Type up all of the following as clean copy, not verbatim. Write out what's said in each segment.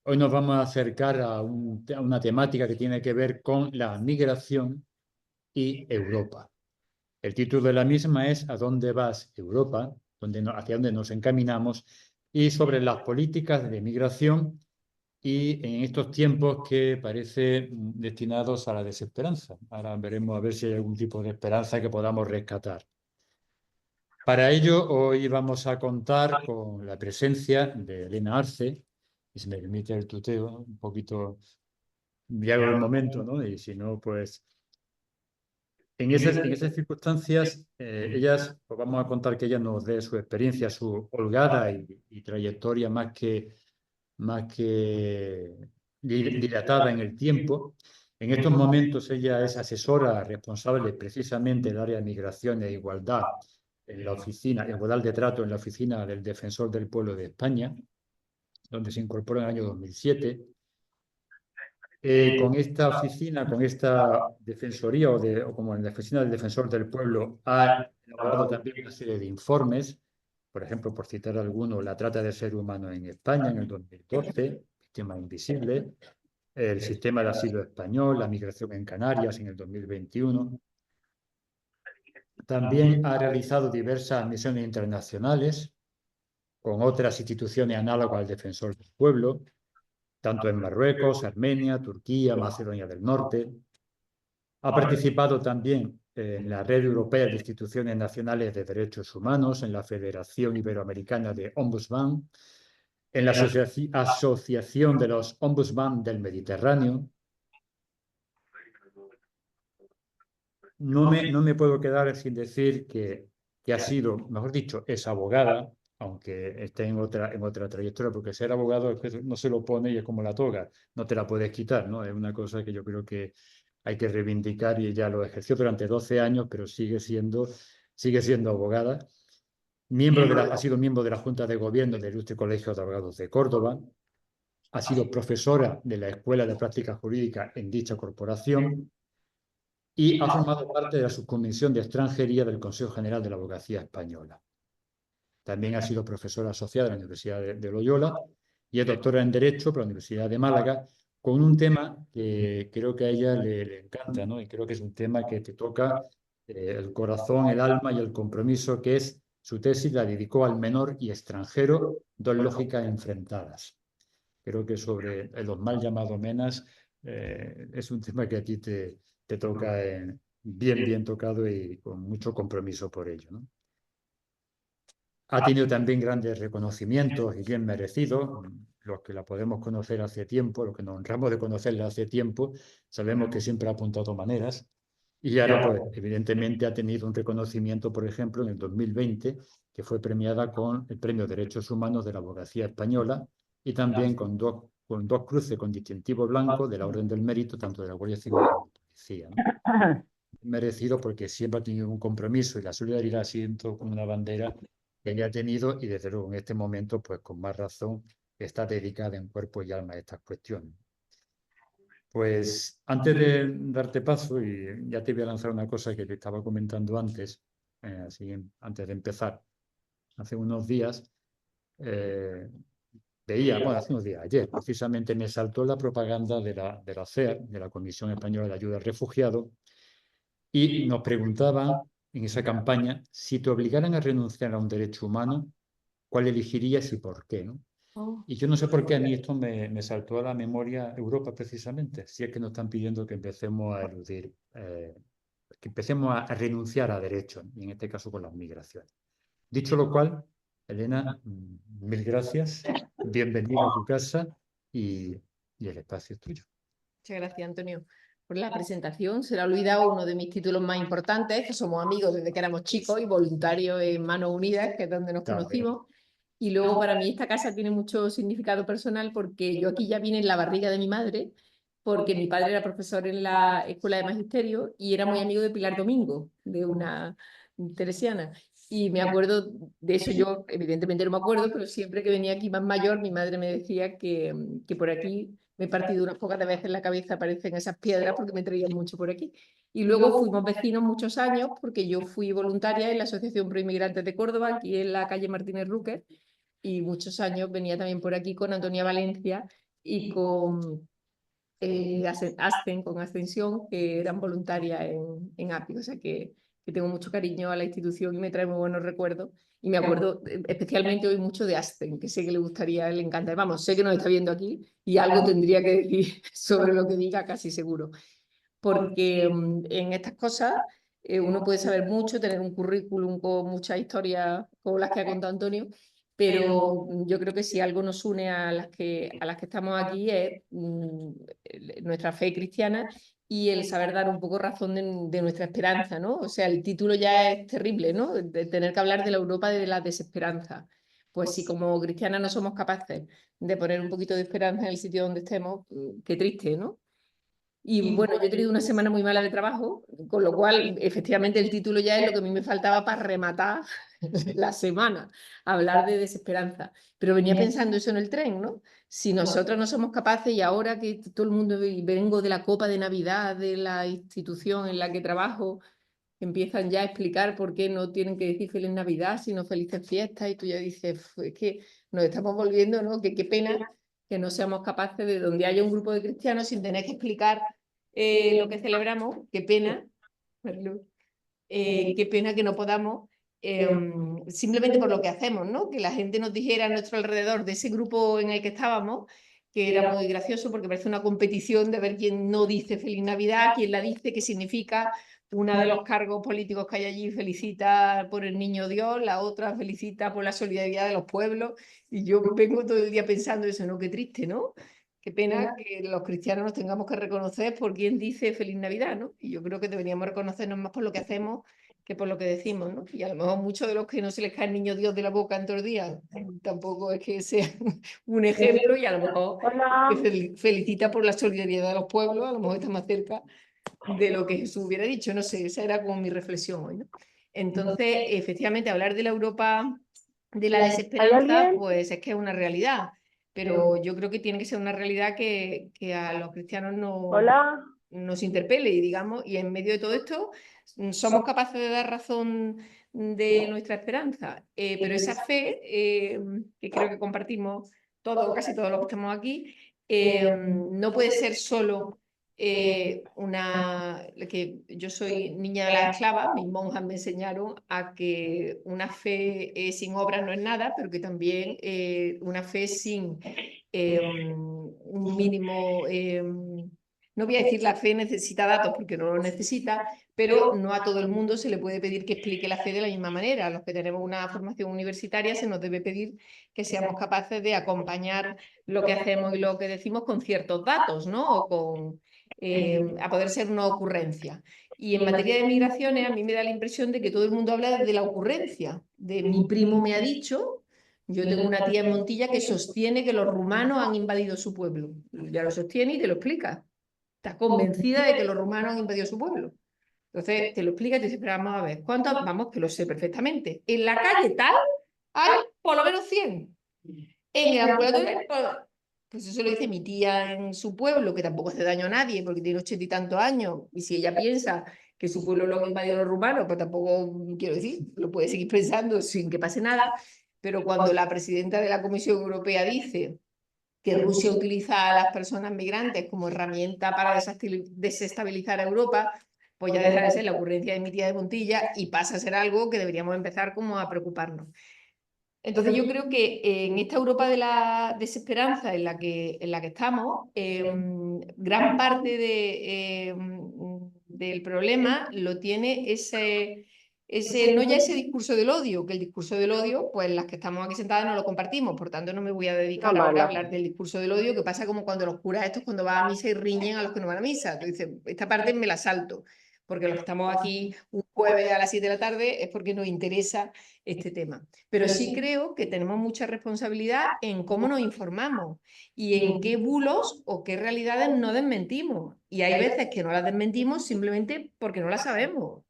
Hoy nos vamos a acercar a una temática que tiene que ver con la migración y Europa. El título de la misma es ¿A dónde vas, Europa? Hacia dónde nos encaminamos, y sobre las políticas de migración y en estos tiempos que parece destinados a la desesperanza. Ahora veremos a ver si hay algún tipo de esperanza que podamos rescatar. Para ello, hoy vamos a contar con la presencia de Elena Arce, y si me permite el tuteo, un poquito llegado el momento, ¿no? Y si no, pues en esas circunstancias, ellas, pues vamos a contar que ella nos dé su experiencia, su holgada y trayectoria más que dilatada en el tiempo. En estos momentos ella es asesora responsable precisamente del área de migración e igualdad en la oficina, igualdad de trato en la oficina del Defensor del Pueblo de España, donde se incorporó en el año 2007. Con esta oficina, con esta defensoría o como en la oficina del Defensor del Pueblo, ha elaborado también una serie de informes, por ejemplo, por citar alguno, la trata del ser humano en España en el 2012, Víctima Invisible, el sistema de asilo español, la migración en Canarias en el 2021. También ha realizado diversas misiones internacionales con otras instituciones análogas al Defensor del Pueblo, tanto en Marruecos, Armenia, Turquía, Macedonia del Norte. Ha participado también en la Red Europea de Instituciones Nacionales de Derechos Humanos, en la Federación Iberoamericana de Ombudsman, en la Asociación de los Ombudsman del Mediterráneo. No me puedo quedar sin decir que ha sido, mejor dicho, es abogada, aunque esté en otra trayectoria, porque ser abogado es que no se lo pone y es como la toga, no te la puedes quitar, ¿no? Es una cosa que yo creo que hay que reivindicar, y ella lo ejerció durante 12 años, pero sigue siendo abogada. Ha sido miembro de la Junta de Gobierno del Ilustre Colegio de Abogados de Córdoba, ha sido profesora de la Escuela de Práctica Jurídica en dicha corporación y ha formado parte de la Subcomisión de Extranjería del Consejo General de la Abogacía Española. También ha sido profesora asociada en la Universidad de Loyola y es doctora en Derecho por la Universidad de Málaga, con un tema que creo que a ella le encanta, ¿no? Y creo que es un tema que te toca el corazón, el alma y el compromiso, que es su tesis, la dedicó al menor y extranjero, dos lógicas enfrentadas. Creo que sobre los mal llamados menas es un tema que a ti te toca bien, bien tocado y con mucho compromiso por ello, ¿no? Ha tenido también grandes reconocimientos y bien merecidos. Los que la podemos conocer hace tiempo, los que nos honramos de conocerla hace tiempo, sabemos que siempre ha apuntado maneras. Y ahora, pues, evidentemente ha tenido un reconocimiento, por ejemplo, en el 2020, que fue premiada con el Premio Derechos Humanos de la Abogacía Española y también con dos cruces con distintivo blanco de la Orden del Mérito, tanto de la Guardia Civil como de la Policía, ¿no? Merecido porque siempre ha tenido un compromiso y la solidaridad siento como una bandera que ella ha tenido, y desde luego en este momento, pues con más razón, está dedicada en cuerpo y alma a estas cuestiones. Pues antes de darte paso, y ya te voy a lanzar una cosa que te estaba comentando antes, así antes de empezar, hace unos días, hace unos días, ayer precisamente me saltó la propaganda de la CER, de la Comisión Española de Ayuda al Refugiado, y nos preguntaban en esa campaña: si te obligaran a renunciar a un derecho humano, ¿cuál elegirías y por qué, no? Oh. Y yo no sé por qué a mí esto me saltó a la memoria Europa precisamente, si es que nos están pidiendo que empecemos a eludir, que empecemos a renunciar a derechos, y en este caso con las migraciones. Dicho lo cual, Elena, mil gracias, bienvenida a tu casa, y el espacio es tuyo. Muchas gracias, Antonio, por la presentación. Se le ha olvidado uno de mis títulos más importantes, que somos amigos desde que éramos chicos y voluntarios en Manos Unidas, que es donde nos También. conocimos. Y luego para mí esta casa tiene mucho significado personal porque yo aquí ya vine en la barriga de mi madre, porque mi padre era profesor en la Escuela de Magisterio y era muy amigo de Pilar Domingo, de una teresiana. Y me acuerdo de eso, yo evidentemente no me acuerdo, pero siempre que venía aquí más mayor, mi madre me decía que por aquí me he partido unas pocas de veces la cabeza, aparecen esas piedras, porque me traían mucho por aquí. Y luego fuimos vecinos muchos años, porque yo fui voluntaria en la Asociación Pro Inmigrantes de Córdoba, aquí en la calle Martínez Rúquer, y muchos años venía también por aquí con Antonia Valencia, y con con Ascensión, que eran voluntarias en API. O sea que tengo mucho cariño a la institución y me trae muy buenos recuerdos. Y me acuerdo especialmente hoy mucho de Aspen, que sé que le gustaría, le encanta. Vamos, sé que nos está viendo aquí y algo tendría que decir sobre lo que diga, casi seguro. Porque en estas cosas uno puede saber mucho, tener un currículum con muchas historias como las que ha contado Antonio, pero yo creo que si algo nos une a las que estamos aquí es nuestra fe cristiana y el saber dar un poco razón de nuestra esperanza, ¿no? O sea, el título ya es terrible, ¿no? De tener que hablar de la Europa de la desesperanza. Pues si como cristianas no somos capaces de poner un poquito de esperanza en el sitio donde estemos, qué triste, ¿no? Y bueno, yo he tenido una semana muy mala de trabajo, con lo cual efectivamente el título ya es lo que a mí me faltaba para rematar la semana, hablar de desesperanza. Pero venía pensando eso en el tren, ¿no? Si nosotros no somos capaces y ahora que todo el mundo vengo de la copa de Navidad de la institución en la que trabajo, empiezan ya a explicar por qué no tienen que decir feliz Navidad, sino felices fiestas, y tú ya dices, es que nos estamos volviendo, ¿no? Que qué pena que no seamos capaces de, donde haya un grupo de cristianos, sin tener que explicar lo que celebramos, qué pena, qué pena que no podamos, simplemente por lo que hacemos, ¿no? Que la gente nos dijera a nuestro alrededor de ese grupo en el que estábamos, que era muy gracioso porque parece una competición de ver quién no dice Feliz Navidad, quién la dice, qué significa. Una de los cargos políticos que hay allí felicita por el niño Dios, la otra felicita por la solidaridad de los pueblos, y yo vengo todo el día pensando eso, ¿no? Qué triste, ¿no? Qué pena que los cristianos nos tengamos que reconocer por quién dice Feliz Navidad, ¿no? Y yo creo que deberíamos reconocernos más por lo que hacemos que por lo que decimos, ¿no? Y a lo mejor muchos de los que no se les cae el niño Dios de la boca en todos los días, tampoco es que sea un ejemplo, y a lo mejor que Hola. felicita por la solidaridad de los pueblos, a lo mejor está más cerca de lo que Jesús hubiera dicho, no sé, esa era como mi reflexión hoy, ¿no? Entonces, efectivamente, hablar de la Europa de la ¿Hay desesperanza, alguien? pues es que es una realidad, pero yo creo que tiene que ser una realidad que a los cristianos Hola. nos interpele, y digamos, y en medio de todo esto somos capaces de dar razón de nuestra esperanza, pero esa fe que creo que compartimos todos, casi todos los que estamos aquí, no puede ser solo que yo soy niña de la esclava, mis monjas me enseñaron a que una fe sin obra no es nada, pero que también una fe sin un mínimo, no voy a decir la fe necesita datos porque no lo necesita, pero no a todo el mundo se le puede pedir que explique la fe de la misma manera. A los que tenemos una formación universitaria se nos debe pedir que seamos capaces de acompañar lo que hacemos y lo que decimos con ciertos datos, ¿no? O con, a poder ser una ocurrencia. Y en materia de migraciones, a mí me da la impresión de que todo el mundo habla de la ocurrencia, de mi primo me ha dicho. Yo tengo una tía en Montilla que sostiene que los rumanos han invadido su pueblo. Ya lo sostiene y te lo explica. Está convencida de que los rumanos han invadido su pueblo. Entonces te lo explica y te dice, pero vamos a ver, ¿cuántos? Vamos, que lo sé perfectamente. En la calle tal hay por lo menos 100. En el ambulatorio, pues eso lo dice mi tía en su pueblo, que tampoco hace daño a nadie porque tiene 80 y tantos años. Y si ella piensa que su pueblo lo han invadido los rumanos, pues tampoco quiero decir, lo puede seguir pensando sin que pase nada. Pero cuando la presidenta de la Comisión Europea dice que Rusia utiliza a las personas migrantes como herramienta para desestabilizar a Europa, pues ya deja de ser la ocurrencia de mi tía de Montilla y pasa a ser algo que deberíamos empezar como a preocuparnos. Entonces yo creo que en esta Europa de la desesperanza en la que estamos, gran parte del problema lo tiene no ya ese discurso del odio, que el discurso del odio, pues las que estamos aquí sentadas no lo compartimos, por tanto no me voy a Una dedicar ahora a mala. hablar del discurso del odio, que pasa como cuando los curas estos cuando van a misa y riñen a los que no van a misa. Tú dices, esta parte me la salto, porque los que estamos aquí un jueves a las 7 de la tarde es porque nos interesa este tema. Pero sí creo que tenemos mucha responsabilidad en cómo nos informamos y en qué bulos o qué realidades no desmentimos. Y hay veces que no las desmentimos simplemente porque no las sabemos.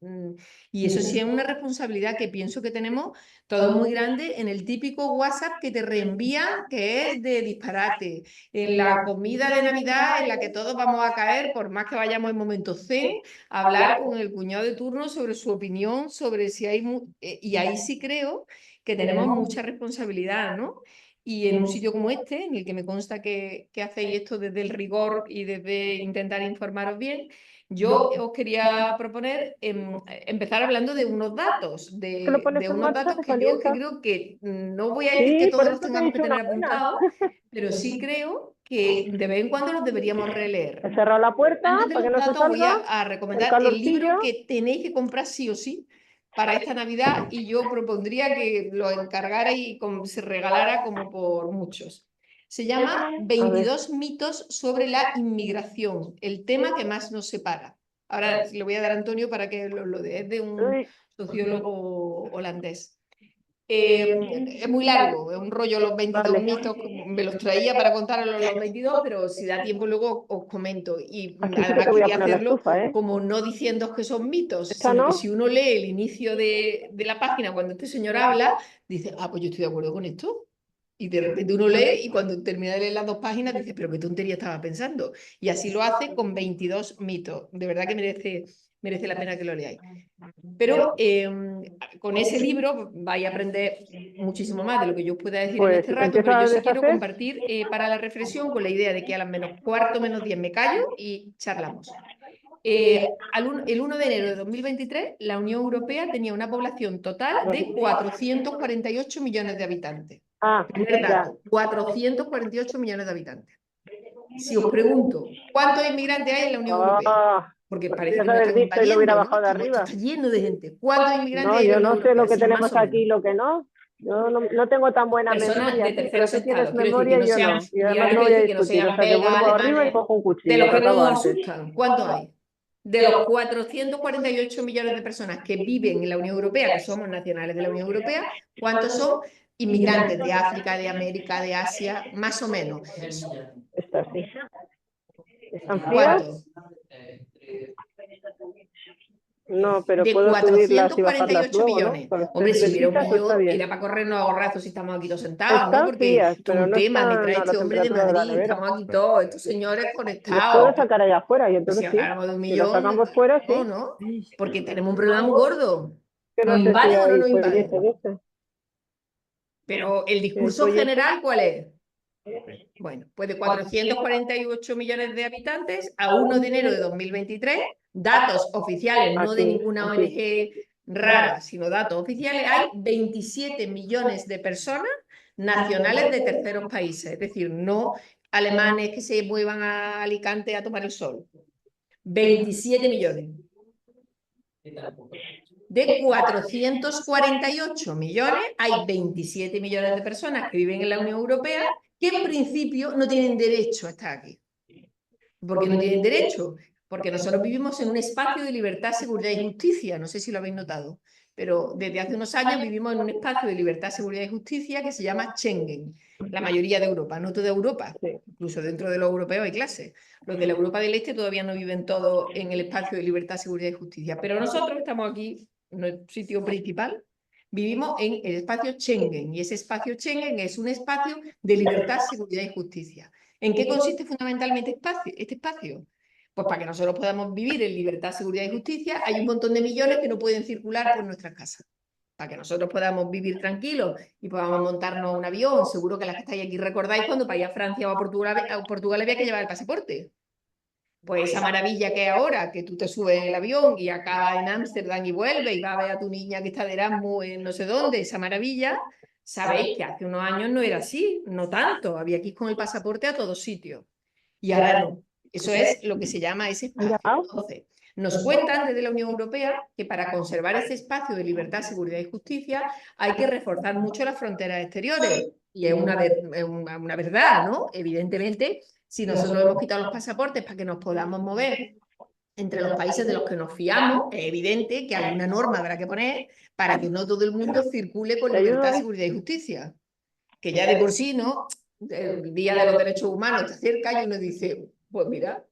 Y eso sí es una responsabilidad que pienso que tenemos todos muy grande en el típico WhatsApp que te reenvían, que es de disparate, en la comida de Navidad en la que todos vamos a caer, por más que vayamos en momento zen, a hablar con el cuñado de turno sobre su opinión, sobre si hay... y ahí sí creo que tenemos mucha responsabilidad, ¿no? Y en un sitio como este, en el que me consta que hacéis esto desde el rigor y desde intentar informaros bien, yo os quería proponer empezar hablando de unos datos, ¿Que lo pones de en unos marcha? datos ¿Que que yo calienta? creo que no voy a decir que Sí, por todos los eso te he tengamos que dicho una tener buena. apuntados, pero sí creo que de vez en cuando los deberíamos releer. He cerrado la puerta Antes de para que los no se datos voy salga. a El recomendar el libro calorcillo. que tenéis que comprar sí o sí para esta Navidad y yo propondría que lo encargara y se regalara como por muchos. Se llama A ver. 22 mitos sobre la inmigración, el tema que más nos separa. Ahora le voy a dar a Antonio para que lo dé, es de un Uy, sociólogo holandés. Es muy largo, es un rollo los 22 vale. mitos, me los traía para contar los 22, pero si da tiempo luego os comento. Y Aquí sí que además te voy a quería poner la hacerlo estufa, ¿eh? como no diciendo que son mitos, ¿Esta sino que no? si uno lee el inicio de la página cuando este señor habla, dice, ah, pues yo estoy de acuerdo con esto. Y de repente uno lee y cuando termina de leer las dos páginas dice, pero qué tontería estaba pensando. Y así lo hace con 22 mitos. De verdad que merece la pena que lo leáis. Pero con ese libro vais a aprender muchísimo más de lo que yo os pueda decir en Pues este rato, pero empieza yo a sí quiero deshacer. compartir para la reflexión con la idea de que a las menos cuarto, menos 10 me callo y charlamos. El 1 de enero de 2023, la Unión Europea tenía una población total de 448 millones de habitantes. Ah, Primer ya. dato, 448 millones de habitantes. Si os pregunto, ¿cuántos inmigrantes hay en la Unión Europea? Ah, Porque pues parece tienes que que no haber estamos dicho y lo hubiera invadiendo, ¿no? bajado de Esto arriba. está lleno de gente. ¿Cuántos inmigrantes No, hay en la yo Unión no sé Europea? lo que Sí, tenemos más o menos. aquí y lo que no. Yo no tengo tan buena Personas memoria. de Tú creo terceros que tienes estados. Quiero decir que memoria no y yo sean, no. Y y además ahora no quiero voy a decir que no discutir. O sean sea que belgas, vuelvo arriba y alemanes, cojo un de cuchillo, los que que no acabo nos antes. asustan. ¿Cuántos hay? De los 448 millones de personas que viven en la Unión Europea, que somos nacionales de la Unión Europea, ¿cuántos son inmigrantes de África, de América, de Asia? Más o menos. Estas sí. ¿Están frías? ¿Cuántos? No, pero De puedo subirlas y bajarlas 448 luego, ¿no? millones. Cuando Hombre, estén si hubiera un fresquitas, pues está millón, bien. era para corrernos a gorrazos si estamos aquí todos sentados, ¿no? Están Porque frías, esto es pero un no tema, me están trae a la este hombre de temperatura de la Madrid, nevera. estamos aquí todos, estos señores Los puedo conectados. sacar allá afuera y Pues si entonces sí. habláramos de un Si los millón, sacamos fuera, no, sí. ¿no? Porque tenemos un problema muy gordo. Que ¿Nos no sé si invaden o no hay nos fueguiente invaden? de este. Pero el Si hay discurso follete. general, ¿cuál es? Bueno, pues de 448 millones de habitantes a 1 de enero de 2023, datos oficiales, no de Aquí, ninguna aquí. ONG rara, sino datos oficiales, hay 27 millones de personas nacionales de terceros países, es decir, no alemanes que se muevan a Alicante a tomar el sol. 27 millones. De 448 millones, hay 27 millones de personas que viven en la Unión Europea que en principio no tienen derecho a estar aquí. ¿Por qué no tienen derecho? Porque nosotros vivimos en un espacio de libertad, seguridad y justicia, no sé si lo habéis notado, pero desde hace unos años vivimos en un espacio de libertad, seguridad y justicia que se llama Schengen, la mayoría de Europa, no toda Europa, Sí. incluso dentro de los europeos hay clases. Los de la Europa del Este todavía no viven todos en el espacio de libertad, seguridad y justicia, pero nosotros estamos aquí en el sitio principal. Vivimos en el espacio Schengen y ese espacio Schengen es un espacio de libertad, seguridad y justicia. ¿En qué consiste fundamentalmente este espacio? Pues para que nosotros podamos vivir en libertad, seguridad y justicia, hay un montón de millones que no pueden circular por nuestras casas. Para que nosotros podamos vivir tranquilos y podamos montarnos un avión, seguro que las que estáis aquí recordáis cuando para ir a Francia o a Portugal había que llevar el pasaporte. Pues esa maravilla que es ahora, que tú te subes en el avión y acabas en Ámsterdam y vuelves y vas a ver a tu niña que está de Erasmus en no sé dónde, esa maravilla, sabéis que hace unos años no era así, no tanto, había que ir con el pasaporte a todos sitios. Y ahora no. Eso es lo que se llama ese espacio. Entonces, nos cuentan desde la Unión Europea que para conservar ese espacio de libertad, seguridad y justicia hay que reforzar mucho las fronteras exteriores. Y es una verdad, ¿no? Evidentemente, si nosotros hemos quitado los pasaportes para que nos podamos mover entre los países de los que nos fiamos, es evidente que alguna norma habrá que poner para que no todo el mundo circule con libertad, seguridad y justicia. Que ya de por sí, ¿no? El Día de los Derechos Humanos está cerca y uno dice, pues mira,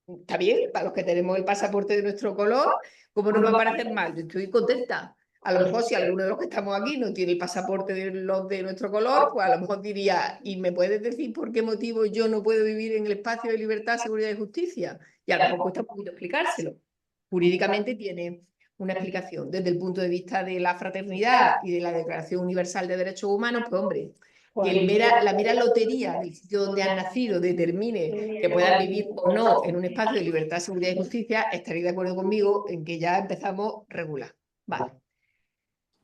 está bien, para los que tenemos el pasaporte de nuestro color, ¿cómo no me va a parecer mal? Yo estoy contenta. A lo mejor si alguno de los que estamos aquí no tiene el pasaporte de los de nuestro color, pues a lo mejor diría, ¿y me puedes decir por qué motivo yo no puedo vivir en el espacio de libertad, seguridad y justicia? Y a lo mejor cuesta un poquito explicárselo. Jurídicamente tiene una explicación. Desde el punto de vista de la fraternidad y de la Declaración Universal de Derechos Humanos, pues hombre, que la mera lotería del sitio donde han nacido determine que puedan vivir o no en un espacio de libertad, seguridad y justicia, estaréis de acuerdo conmigo en que ya empezamos regular. Vale.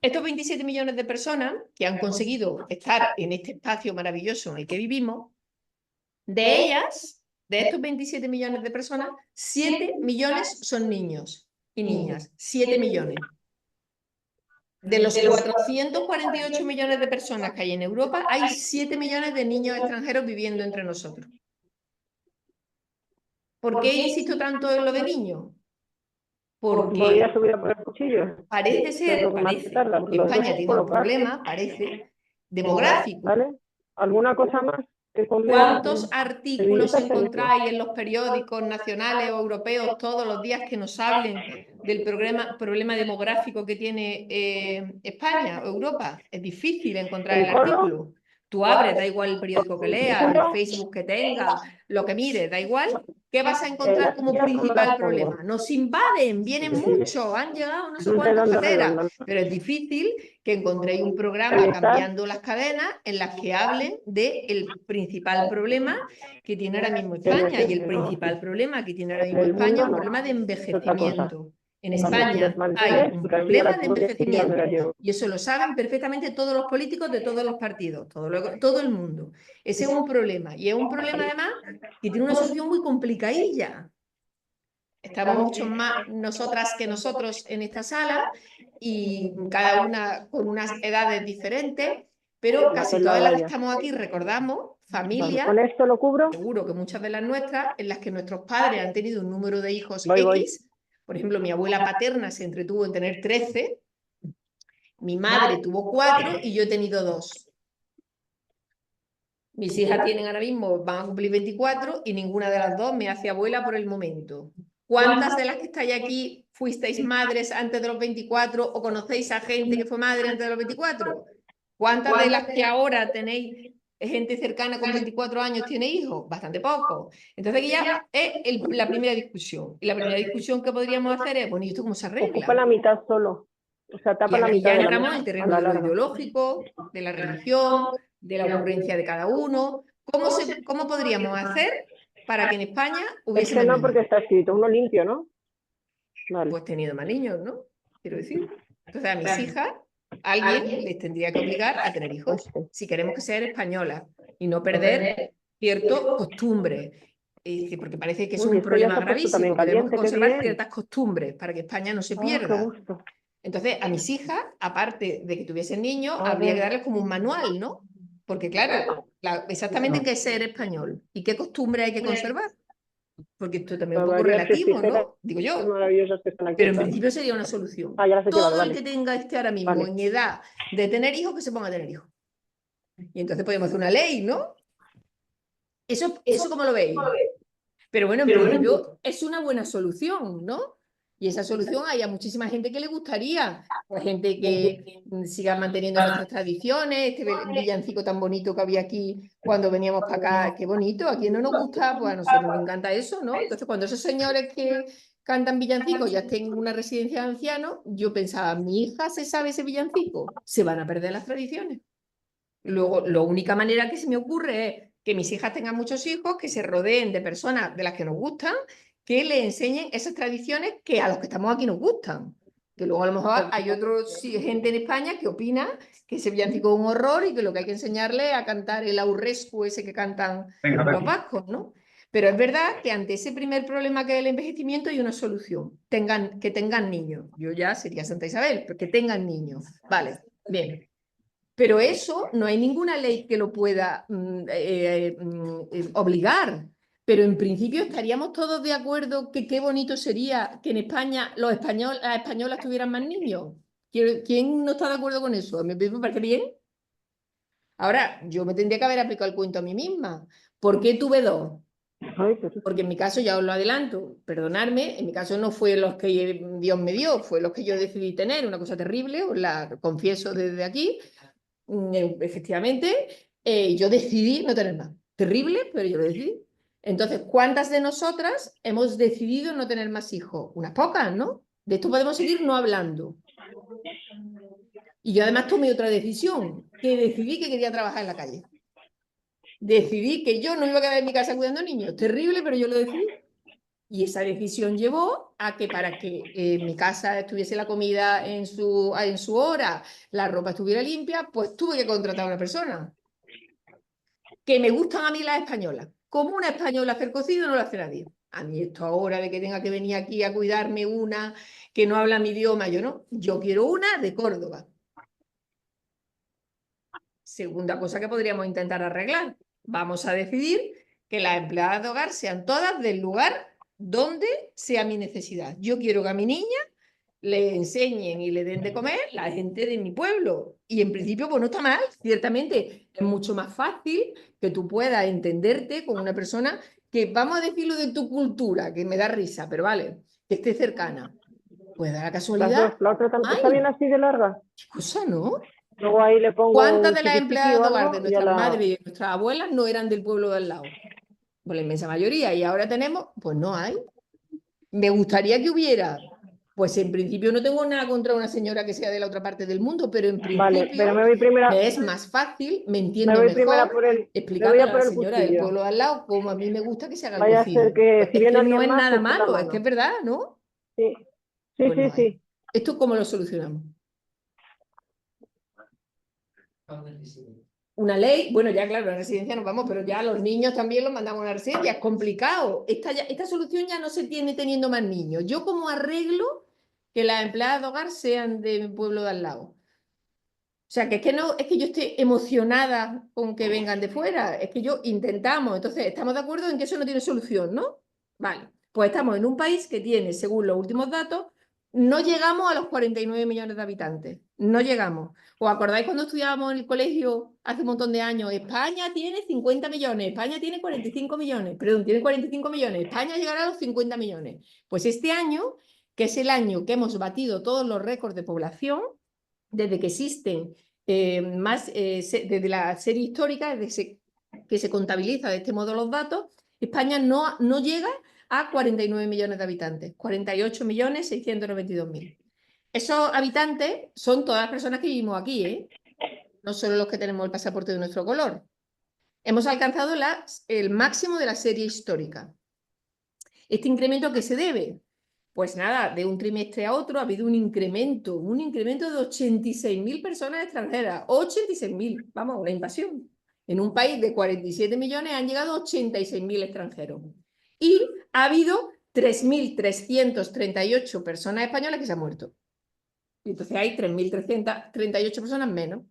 Estos 27 millones de personas que han conseguido estar en este espacio maravilloso en el que vivimos, de estos 27 millones de personas, 7 millones son niños y niñas. 7 millones. De los 448 millones de personas que hay en Europa, hay 7 millones de niños extranjeros viviendo entre nosotros. ¿Por qué insisto tanto en lo de niños? Porque parece ser que España tiene un problema, demográfico. ¿Vale? ¿Alguna cosa más? ¿Cuántos artículos encontráis en los periódicos nacionales o europeos todos los días que nos hablen del problema demográfico que tiene España o Europa? Es difícil encontrar el artículo. Tú abres, da igual el periódico que leas, el Facebook que tengas, lo que mires, da igual. ¿Qué vas a encontrar como principal problema? Nos invaden, vienen muchos, han llegado no sé cuántas caderas, pero es difícil que encontréis un programa cambiando las cadenas en las que hablen del principal problema que tiene ahora mismo España. Y el principal problema que tiene ahora mismo España es un problema de envejecimiento. En España hay un problema de envejecimiento y eso lo saben perfectamente todos los políticos de todos los partidos, todo el mundo. Ese es un problema y es un problema además que tiene una solución muy complicadilla. Estamos mucho más nosotras que nosotros en esta sala y cada una con unas edades diferentes, pero casi todas las que estamos aquí recordamos familias, ¿con esto lo cubro? Seguro que muchas de las nuestras, en las que nuestros padres han tenido un número de hijos X. Por ejemplo, mi abuela paterna se entretuvo en tener 13, mi madre tuvo 4 y yo he tenido 2. Mis hijas tienen ahora mismo, van a cumplir 24 y ninguna de las dos me hace abuela por el momento. ¿Cuántas de las que estáis aquí fuisteis madres antes de los 24 o conocéis a gente que fue madre antes de los 24? ¿Cuántas de las que ahora tenéis gente cercana con 24 años tiene hijos? Bastante poco. Entonces aquí ya es la primera discusión. Y la primera discusión que podríamos hacer es, bueno, ¿y esto cómo se arregla? Ocupa la mitad solo. O sea, tapa y la mitad. Ya entramos en el terreno de lo ideológico, de la religión, de la ocurrencia de cada uno. ¿Cómo podríamos hacer para que en España hubiese más niños? Porque está escrito uno limpio, ¿no? Vale. Pues teniendo más niños, ¿no? Quiero decir. Entonces a mis hijas, alguien les tendría que obligar a tener hijos, si queremos que sean españolas y no perder ciertas costumbres. Porque parece que es un problema gravísimo. Debemos conservar ciertas costumbres para que España no se pierda. Entonces, a mis hijas, aparte de que tuviesen niños, habría que darles como un manual, ¿no? Porque claro, exactamente qué es ser español y qué costumbre hay que conservar. Porque esto también es un poco relativo, ¿no? Digo yo. Pero en principio sería una solución. Todo el que tenga ahora mismo en edad de tener hijos, que se ponga a tener hijos. Y entonces podemos hacer una ley, ¿no? Eso ¿cómo lo veis? Pero bueno, en principio es una buena solución, ¿no? Y esa solución hay a muchísima gente que le gustaría. Hay gente que siga manteniendo nuestras tradiciones, este villancico tan bonito que había aquí cuando veníamos para acá, qué bonito, a quien no nos gusta, pues a nosotros nos encanta eso, ¿no? Entonces cuando esos señores que cantan villancicos ya estén en una residencia de ancianos, yo pensaba, mi hija se sabe ese villancico, se van a perder las tradiciones. Luego, la única manera que se me ocurre es que mis hijas tengan muchos hijos, que se rodeen de personas de las que nos gustan, que les enseñen esas tradiciones que a los que estamos aquí nos gustan. Que luego a lo mejor hay gente en España que opina que ese villancico es un horror y que lo que hay que enseñarle es a cantar el aurrescu ese que cantan los vascos, ¿no? Pero es verdad que ante ese primer problema que es el envejecimiento hay una solución. Que tengan niños. Yo ya sería Santa Isabel, pero que tengan niños. Vale, bien. Pero eso no hay ninguna ley que lo pueda obligar. Pero en principio estaríamos todos de acuerdo que qué bonito sería que en España las españolas tuvieran más niños. ¿Quién no está de acuerdo con eso? ¿Me parece bien? Ahora, yo me tendría que haber aplicado el cuento a mí misma. ¿Por qué tuve 2? Porque en mi caso, ya os lo adelanto, perdonadme, en mi caso no fue los que Dios me dio, fue los que yo decidí tener, una cosa terrible, os la confieso desde aquí. Efectivamente, yo decidí no tener más. Terrible, pero yo lo decidí. Entonces, ¿cuántas de nosotras hemos decidido no tener más hijos? Unas pocas, ¿no? De esto podemos seguir no hablando. Y yo además tomé otra decisión. que decidí que quería trabajar en la calle. Decidí que yo no iba a quedar en mi casa cuidando niños. Terrible, pero yo lo decidí. Y esa decisión llevó a que para que en mi casa estuviese la comida en su hora, la ropa estuviera limpia, pues tuve que contratar a una persona. Que me gustan a mí las españolas. Como una española hacer cocido no lo hace nadie. A mí esto ahora de que tenga que venir aquí a cuidarme una que no habla mi idioma, yo no. Yo quiero una de Córdoba. Segunda cosa que podríamos intentar arreglar. Vamos a decidir que las empleadas de hogar sean todas del lugar donde sea mi necesidad. Yo quiero que a mi niña le enseñen y le den de comer la gente de mi pueblo. Y en principio, pues no está mal, ciertamente. Es mucho más fácil que tú puedas entenderte con una persona que, vamos a decirlo de tu cultura, que me da risa, pero vale, que esté cercana. Pues da la Las casualidad. dos, la otra está ¡Ay! bien así de larga. ¿Qué cosa, no? Luego ahí le pongo ¿Cuántas un de las chiquichiqui empleadas o de hogar de algo y a nuestras madres la... y de nuestras abuelas no eran del pueblo de al lado? Pues la inmensa mayoría. Y ahora tenemos, pues no hay. Me gustaría que hubiera. Pues en principio no tengo nada contra una señora que sea de la otra parte del mundo, pero en Vale, pero principio me me es más fácil, me entiendo voy primero mejor por el, me voy explicándole a a la por el señora del cuchillo. pueblo de al lado cómo a mí me gusta que se haga el Vaya a ser cocido. que Pues si es viene que no alguien es más, nada eche la malo, es que mano. es verdad, ¿no? Sí, sí, Pues no sí, hay. sí. ¿Esto cómo lo solucionamos? Una ley, bueno, ya claro, la residencia nos vamos, pero ya los niños también los mandamos a una residencia, es complicado. Esta solución ya no se tiene teniendo más niños. ¿Yo cómo arreglo que las empleadas de hogar sean de mi pueblo de al lado? O sea, que es que no, es que yo estoy emocionada con que vengan de fuera, es que yo intentamos, entonces estamos de acuerdo en que eso no tiene solución, ¿no? Vale, pues estamos en un país que tiene, según los últimos datos, no llegamos a los 49 millones de habitantes, no llegamos. ¿Os acordáis cuando estudiábamos en el colegio hace un montón de años? España tiene 50 millones, España tiene 45 millones, perdón, tiene 45 millones, España llegará a los 50 millones. Pues este año, que es el año que hemos batido todos los récords de población, desde que existen desde la serie histórica, desde que se contabiliza de este modo los datos, España no llega a 49 millones de habitantes, 48.692.000. Esos habitantes son todas las personas que vivimos aquí, ¿eh? No solo los que tenemos el pasaporte de nuestro color. Hemos alcanzado el máximo de la serie histórica. ¿Este incremento a qué se debe? Pues nada, de un trimestre a otro ha habido un incremento de 86.000 personas extranjeras. 86.000, vamos, una invasión. En un país de 47 millones han llegado 86.000 extranjeros. Y ha habido 3.338 personas españolas que se han muerto. Y entonces hay 3.338 personas menos.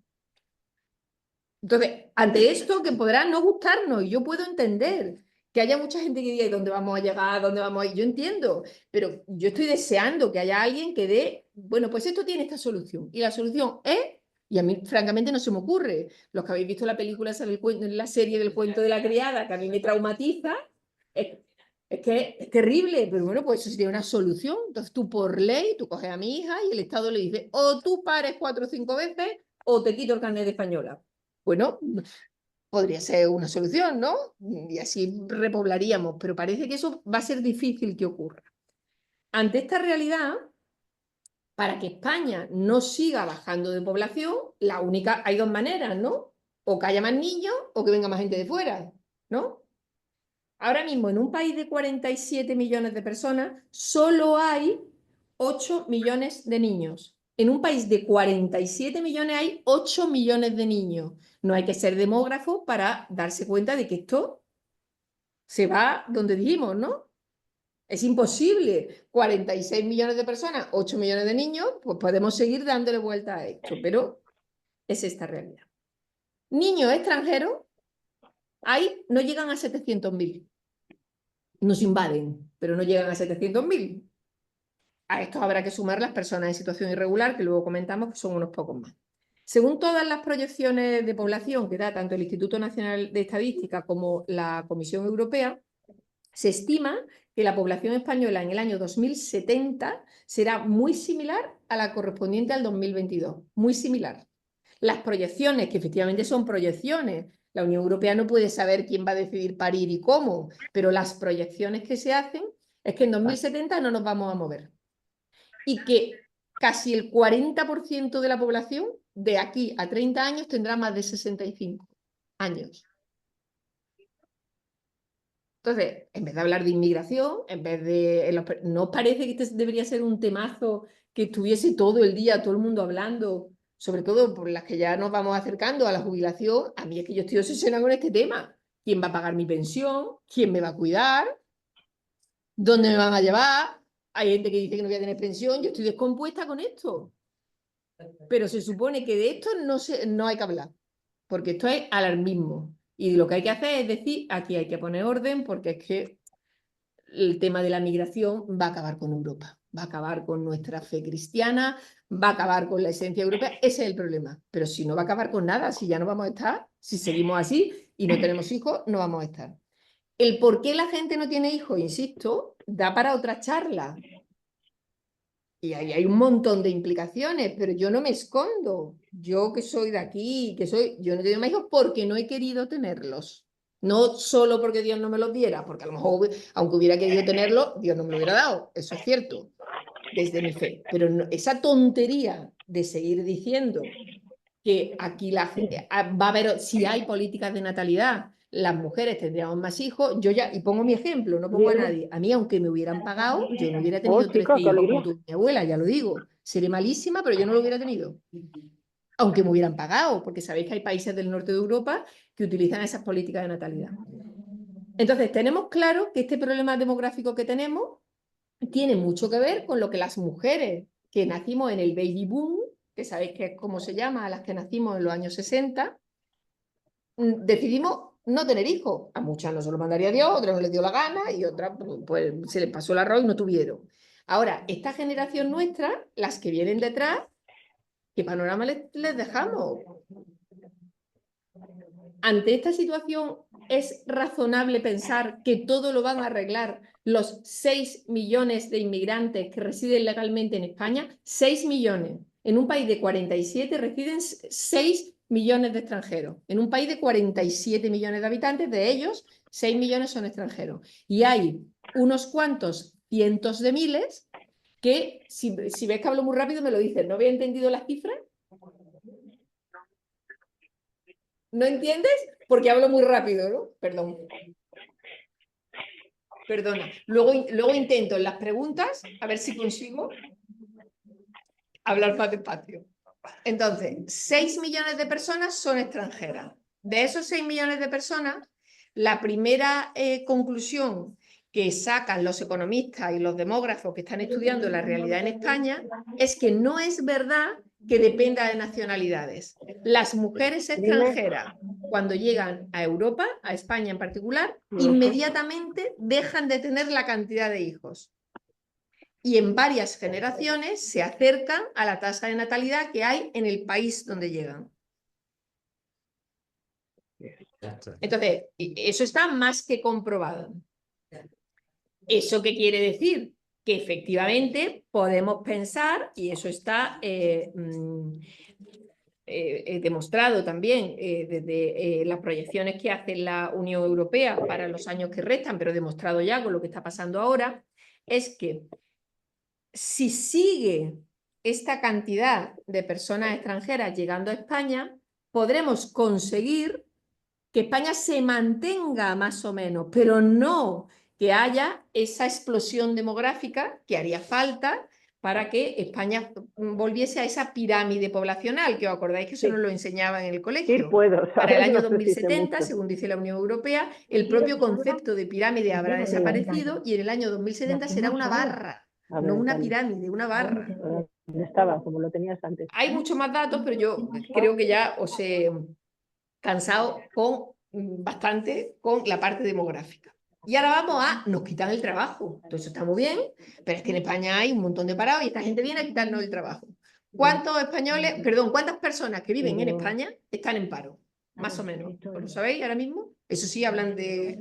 Entonces, ante esto que podrá no gustarnos, y yo puedo entender que haya mucha gente que diga, ¿y dónde vamos a llegar? ¿Dónde vamos a ir? Yo entiendo, pero yo estoy deseando que haya alguien que dé, bueno, pues esto tiene esta solución. Y la solución es, y a mí francamente no se me ocurre, los que habéis visto la película, la serie del cuento de la criada, que a mí me traumatiza, es que es terrible, pero bueno, pues eso sería una solución. Entonces tú por ley, tú coges a mi hija y el Estado le dice, o tú pares 4 o 5 veces o te quito el carnet de española. Bueno, podría ser una solución, ¿no? Y así repoblaríamos, pero parece que eso va a ser difícil que ocurra. Ante esta realidad, para que España no siga bajando de población, hay dos maneras, ¿no? O que haya más niños o que venga más gente de fuera, ¿no? Ahora mismo, en un país de 47 millones de personas, solo hay 8 millones de niños. En un país de 47 millones hay 8 millones de niños. No hay que ser demógrafo para darse cuenta de que esto se va donde dijimos, ¿no? Es imposible. 46 millones de personas, 8 millones de niños, pues podemos seguir dándole vuelta a esto, pero es esta realidad. Niños extranjeros, ahí no llegan a 700.000. Nos invaden, pero no llegan a 700.000. A esto habrá que sumar las personas en situación irregular, que luego comentamos que son unos pocos más. Según todas las proyecciones de población que da tanto el Instituto Nacional de Estadística como la Comisión Europea, se estima que la población española en el año 2070 será muy similar a la correspondiente al 2022, muy similar. Las proyecciones, que efectivamente son proyecciones, la Unión Europea no puede saber quién va a decidir parir y cómo, pero las proyecciones que se hacen es que en 2070 no nos vamos a mover. Y que casi el 40% de la población de aquí a 30 años tendrá más de 65 años. Entonces, en vez de hablar de inmigración, en vez de... ¿No os parece que este debería ser un temazo que estuviese todo el día, todo el mundo hablando, sobre todo por las que ya nos vamos acercando a la jubilación? A mí es que yo estoy obsesionada con este tema. ¿Quién va a pagar mi pensión? ¿Quién me va a cuidar? ¿Dónde me van a llevar? Hay gente que dice que no voy a tener pensión. Yo estoy descompuesta con esto. Pero se supone que de esto no hay que hablar, porque esto es alarmismo. Y lo que hay que hacer es decir, aquí hay que poner orden, porque es que el tema de la migración va a acabar con Europa, va a acabar con nuestra fe cristiana, va a acabar con la esencia europea. Ese es el problema. Pero si no va a acabar con nada, si ya no vamos a estar, si seguimos así y no tenemos hijos, no vamos a estar. El por qué la gente no tiene hijos, insisto, da para otra charla. Y ahí hay un montón de implicaciones, pero yo no me escondo. Yo que soy de aquí, yo no tengo más hijos porque no he querido tenerlos. No solo porque Dios no me los diera, porque a lo mejor, aunque hubiera querido tenerlos, Dios no me lo hubiera dado. Eso es cierto, desde mi fe. Pero esa tontería de seguir diciendo que aquí va a haber, si hay políticas de natalidad, las mujeres tendríamos más hijos. Yo ya, y pongo mi ejemplo, no pongo a nadie. A mí, aunque me hubieran pagado, yo no hubiera tenido 13 hijos como tuvo mi abuela, ya lo digo. Seré malísima, pero yo no lo hubiera tenido. Aunque me hubieran pagado, porque sabéis que hay países del norte de Europa que utilizan esas políticas de natalidad. Entonces, tenemos claro que este problema demográfico que tenemos tiene mucho que ver con lo que las mujeres que nacimos en el baby boom, que sabéis que es como se llama a las que nacimos en los años 60, decidimos no tener hijos. A muchas no se lo mandaría Dios, otras no les dio la gana y otras pues se les pasó el arroz y no tuvieron. Ahora, esta generación nuestra, las que vienen detrás, ¿qué panorama les dejamos? Ante esta situación, ¿es razonable pensar que todo lo van a arreglar los 6 millones de inmigrantes que residen legalmente en España? 6 millones. En un país de 47 residen 6 millones de extranjeros. En un país de 47 millones de habitantes, de ellos, 6 millones son extranjeros. Y hay unos cuantos cientos de miles que, si ves que hablo muy rápido, me lo dices. ¿No había entendido las cifras? ¿No entiendes? Porque hablo muy rápido, ¿no? Perdón. Perdona. Luego intento en las preguntas a ver si consigo hablar más despacio. Entonces, 6 millones de personas son extranjeras. De esos 6 millones de personas, la primera conclusión que sacan los economistas y los demógrafos que están estudiando la realidad en España es que no es verdad que dependa de nacionalidades. Las mujeres extranjeras, cuando llegan a Europa, a España en particular, inmediatamente dejan de tener la cantidad de hijos. Y en varias generaciones se acercan a la tasa de natalidad que hay en el país donde llegan. Entonces, eso está más que comprobado. ¿Eso qué quiere decir? Que efectivamente podemos pensar, y eso está demostrado también desde las proyecciones que hace la Unión Europea para los años que restan, pero demostrado ya con lo que está pasando ahora, es que si sigue esta cantidad de personas extranjeras llegando a España, podremos conseguir que España se mantenga más o menos, pero no que haya esa explosión demográfica que haría falta para que España volviese a esa pirámide poblacional, que os acordáis que eso nos lo enseñaban en el colegio. Sí, puedo. Para el año 2070, según dice la Unión Europea, el propio concepto de pirámide habrá desaparecido y en el año 2070 será una barra, no una pirámide, una barra. ¿Dónde estaba? Como lo tenías antes. Hay muchos más datos, pero yo creo que ya os he cansado bastante con la parte demográfica. Y ahora vamos nos quitan el trabajo. Entonces está muy bien, pero es que en España hay un montón de parados y esta gente viene a quitarnos el trabajo. ¿Cuántas personas que viven en España están en paro? Más o menos. ¿Lo sabéis ahora mismo? Eso sí, hablan de...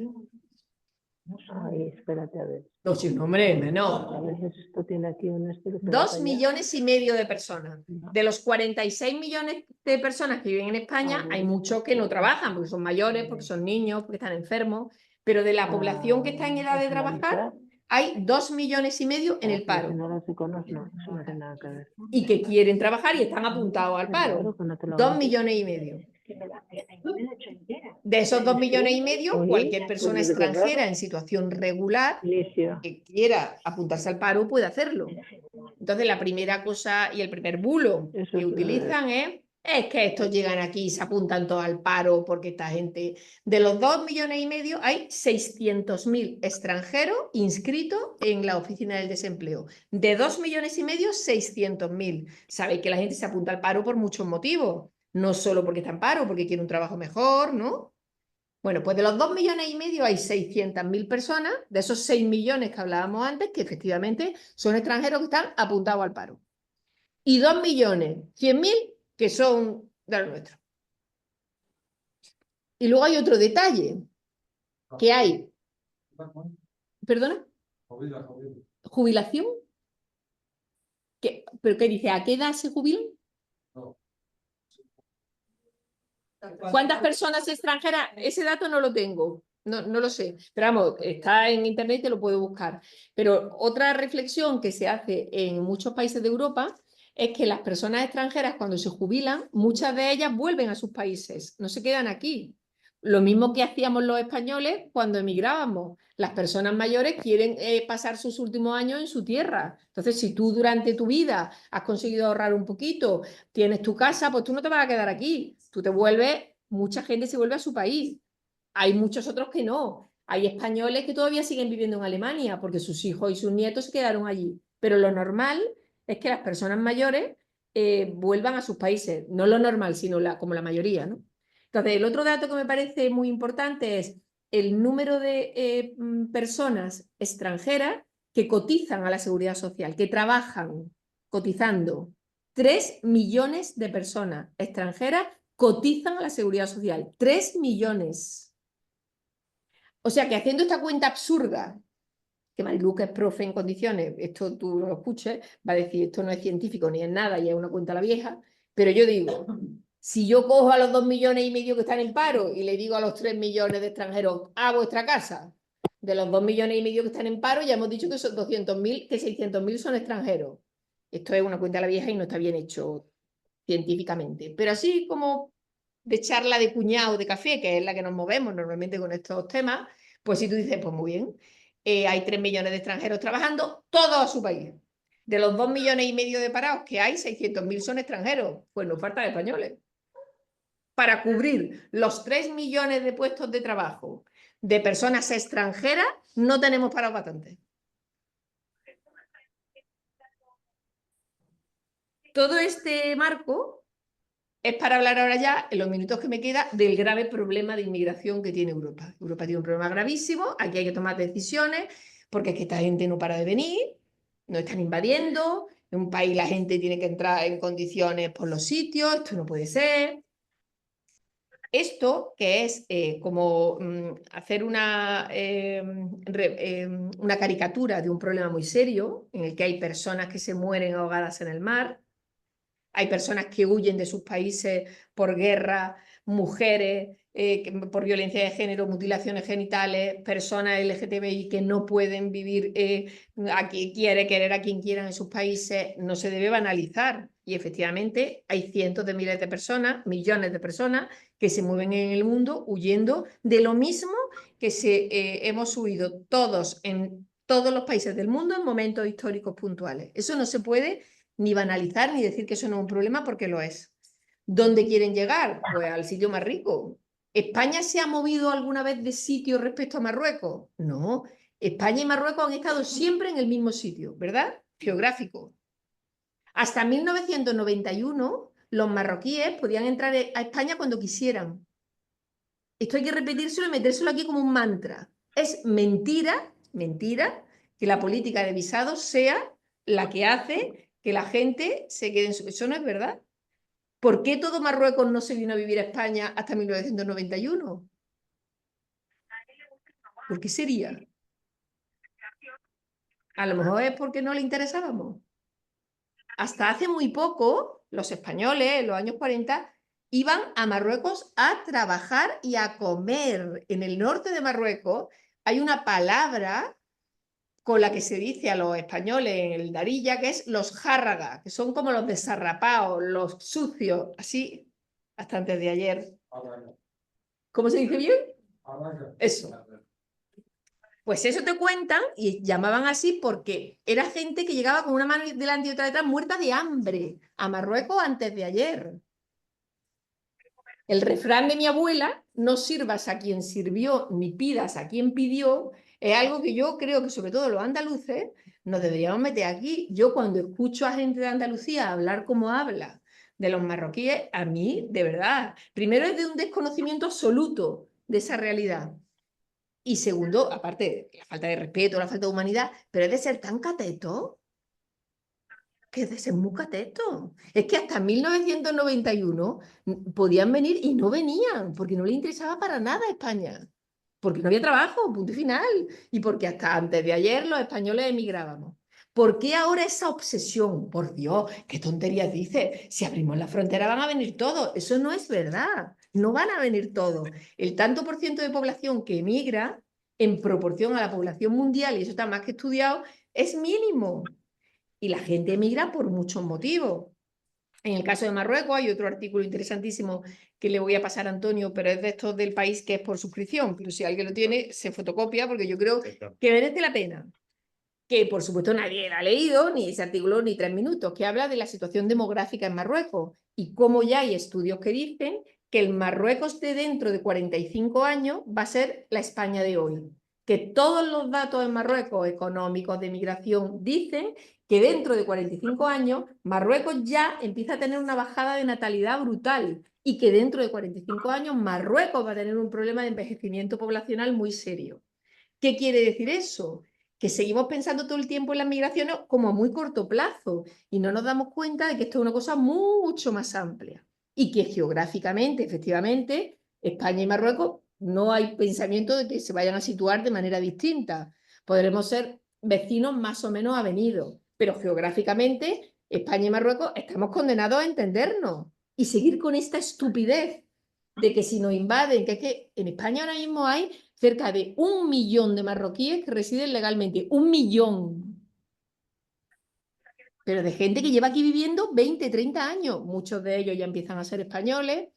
Ay, espérate a ver. No, sí, un hombre, no. A ver, esto tiene aquí un... 2,5 millones de personas. De los 46 millones de personas que viven en España, hay muchos que no trabajan, porque son mayores, porque son niños, porque están enfermos. Pero de la población que está en edad de trabajar, hay 2,5 millones en el Los paro señoros iconos no, eso no tiene nada que ver. y que quieren trabajar y están apuntados al Qué paro. raro que no te lo 2,5 hagan. millones. De esos 2,5 millones, Oye, cualquier pues persona mira qué raro. extranjera en situación regular Inicio. que quiera apuntarse al paro puede hacerlo. Entonces, la primera cosa y el primer bulo Eso que es, utilizan es que estos llegan aquí y se apuntan todos al paro porque esta gente, de los 2,5 millones, hay 600.000 extranjeros inscritos en la oficina del desempleo. De 2,5 millones, 600.000. Sabéis que la gente se apunta al paro por muchos motivos. No solo porque está en paro, porque quiere un trabajo mejor, ¿no? Bueno, pues de los 2,5 millones hay 600.000 personas, de esos 6 millones que hablábamos antes, que efectivamente son extranjeros que están apuntados al paro. Y 2,100.000 que son de los nuestros. Y luego hay otro detalle, que hay... ¿Perdona? ¿Jubilación? ¿Pero qué dice? ¿A qué edad se jubilan? ¿Cuántas personas extranjeras? Ese dato no lo tengo, no lo sé. Pero vamos, está en internet y te lo puedo buscar. Pero otra reflexión que se hace en muchos países de Europa es que las personas extranjeras cuando se jubilan, muchas de ellas vuelven a sus países, no se quedan aquí. Lo mismo que hacíamos los españoles cuando emigrábamos. Las personas mayores quieren pasar sus últimos años en su tierra. Entonces, si tú durante tu vida has conseguido ahorrar un poquito, tienes tu casa, pues tú no te vas a quedar aquí. Tú te vuelves, mucha gente se vuelve a su país. Hay muchos otros que no. Hay españoles que todavía siguen viviendo en Alemania porque sus hijos y sus nietos se quedaron allí. Pero lo normal es que las personas mayores vuelvan a sus países. No lo normal, sino como la mayoría, ¿no? Entonces, el otro dato que me parece muy importante es el número de personas extranjeras que cotizan a la seguridad social, que trabajan cotizando. 3 millones de personas extranjeras cotizan a la seguridad social. 3 millones. O sea que haciendo esta cuenta absurda, que Marilu, que es profe en condiciones, esto tú lo escuches, va a decir, esto no es científico ni es nada, y es una cuenta a la vieja, pero yo digo, si yo cojo a los 2,5 millones que están en paro y le digo a los 3 millones de extranjeros, a vuestra casa, de los 2,5 millones que están en paro, ya hemos dicho que son 200.000, que 600.000 son extranjeros. Esto es una cuenta a la vieja y no está bien hecho científicamente. Pero así como de charla de cuñado de café, que es la que nos movemos normalmente con estos temas, pues si tú dices, pues muy bien, hay 3 millones de extranjeros trabajando, todos a su país. De los 2,5 millones de parados que hay, 600.000 son extranjeros. Pues nos faltan españoles. Para cubrir los 3 millones de puestos de trabajo de personas extranjeras, no tenemos parados bastantes. Todo este marco es para hablar ahora ya, en los minutos que me queda, del grave problema de inmigración que tiene Europa. Europa tiene un problema gravísimo, aquí hay que tomar decisiones, porque es que esta gente no para de venir, nos están invadiendo, en un país la gente tiene que entrar en condiciones por los sitios, esto no puede ser. Esto, que es como hacer una caricatura de un problema muy serio, en el que hay personas que se mueren ahogadas en el mar, hay personas que huyen de sus países por guerra, mujeres por violencia de género, mutilaciones genitales, personas LGTBI que no pueden vivir aquí, querer a quien quieran en sus países, no se debe banalizar. Y efectivamente hay cientos de miles de personas, millones de personas que se mueven en el mundo huyendo de lo mismo que hemos huido todos en todos los países del mundo en momentos históricos puntuales. Eso no se puede ni banalizar ni decir que eso no es un problema porque lo es. ¿Dónde quieren llegar? Pues al sitio más rico. ¿España se ha movido alguna vez de sitio respecto a Marruecos? No. España y Marruecos han estado siempre en el mismo sitio, ¿verdad? Geográfico. Hasta 1991 los marroquíes podían entrar a España cuando quisieran. Esto hay que repetírselo y metérselo aquí como un mantra. Es mentira, mentira, que la política de visados sea la que hace que la gente se quede en su... Eso no es verdad. ¿Por qué todo Marruecos no se vino a vivir a España hasta 1991? ¿Por qué sería? A lo mejor es porque no le interesábamos. Hasta hace muy poco, los españoles, en los años 40, iban a Marruecos a trabajar y a comer. En el norte de Marruecos hay una palabra con la que se dice a los españoles en el Darija, que es los járragas, que son como los desarrapados, los sucios, así, hasta antes de ayer. ¿Cómo se dice bien? Eso. Pues eso te cuentan y llamaban así porque era gente que llegaba con una mano delante y otra detrás, muerta de hambre, a Marruecos antes de ayer. El refrán de mi abuela, no sirvas a quien sirvió ni pidas a quien pidió, es algo que yo creo que sobre todo los andaluces nos deberíamos meter aquí. Yo cuando escucho a gente de Andalucía hablar como habla de los marroquíes, a mí, de verdad, primero es de un desconocimiento absoluto de esa realidad. Y segundo, aparte, la falta de respeto, la falta de humanidad, pero es de ser tan cateto, que es de ser muy cateto. Es que hasta 1991 podían venir y no venían, porque no les interesaba para nada España. Porque no había trabajo, punto y final. Y porque hasta antes de ayer los españoles emigrábamos. ¿Por qué ahora esa obsesión? Por Dios, qué tonterías dices. Si abrimos la frontera van a venir todos. Eso no es verdad. No van a venir todos. El tanto por ciento de población que emigra en proporción a la población mundial, y eso está más que estudiado, es mínimo. Y la gente emigra por muchos motivos. En el caso de Marruecos hay otro artículo interesantísimo que le voy a pasar a Antonio, pero es de estos del país que es por suscripción, pero si alguien lo tiene, se fotocopia porque yo creo que merece la pena. Que por supuesto nadie lo ha leído, ni ese artículo ni 3 minutos, que habla de la situación demográfica en Marruecos y cómo ya hay estudios que dicen que el Marruecos de dentro de 45 años va a ser la España de hoy. Que todos los datos en Marruecos económicos de migración dicen que dentro de 45 años Marruecos ya empieza a tener una bajada de natalidad brutal y que dentro de 45 años Marruecos va a tener un problema de envejecimiento poblacional muy serio. ¿Qué quiere decir eso? Que seguimos pensando todo el tiempo en las migraciones como a muy corto plazo y no nos damos cuenta de que esto es una cosa mucho más amplia y que geográficamente, efectivamente, España y Marruecos no hay pensamiento de que se vayan a situar de manera distinta. Podremos ser vecinos más o menos avenidos, pero geográficamente España y Marruecos estamos condenados a entendernos y seguir con esta estupidez de que si nos invaden, que es que en España ahora mismo hay cerca de 1 millón de marroquíes que residen legalmente, 1 millón. Pero de gente que lleva aquí viviendo 20, 30 años, muchos de ellos ya empiezan a ser españoles.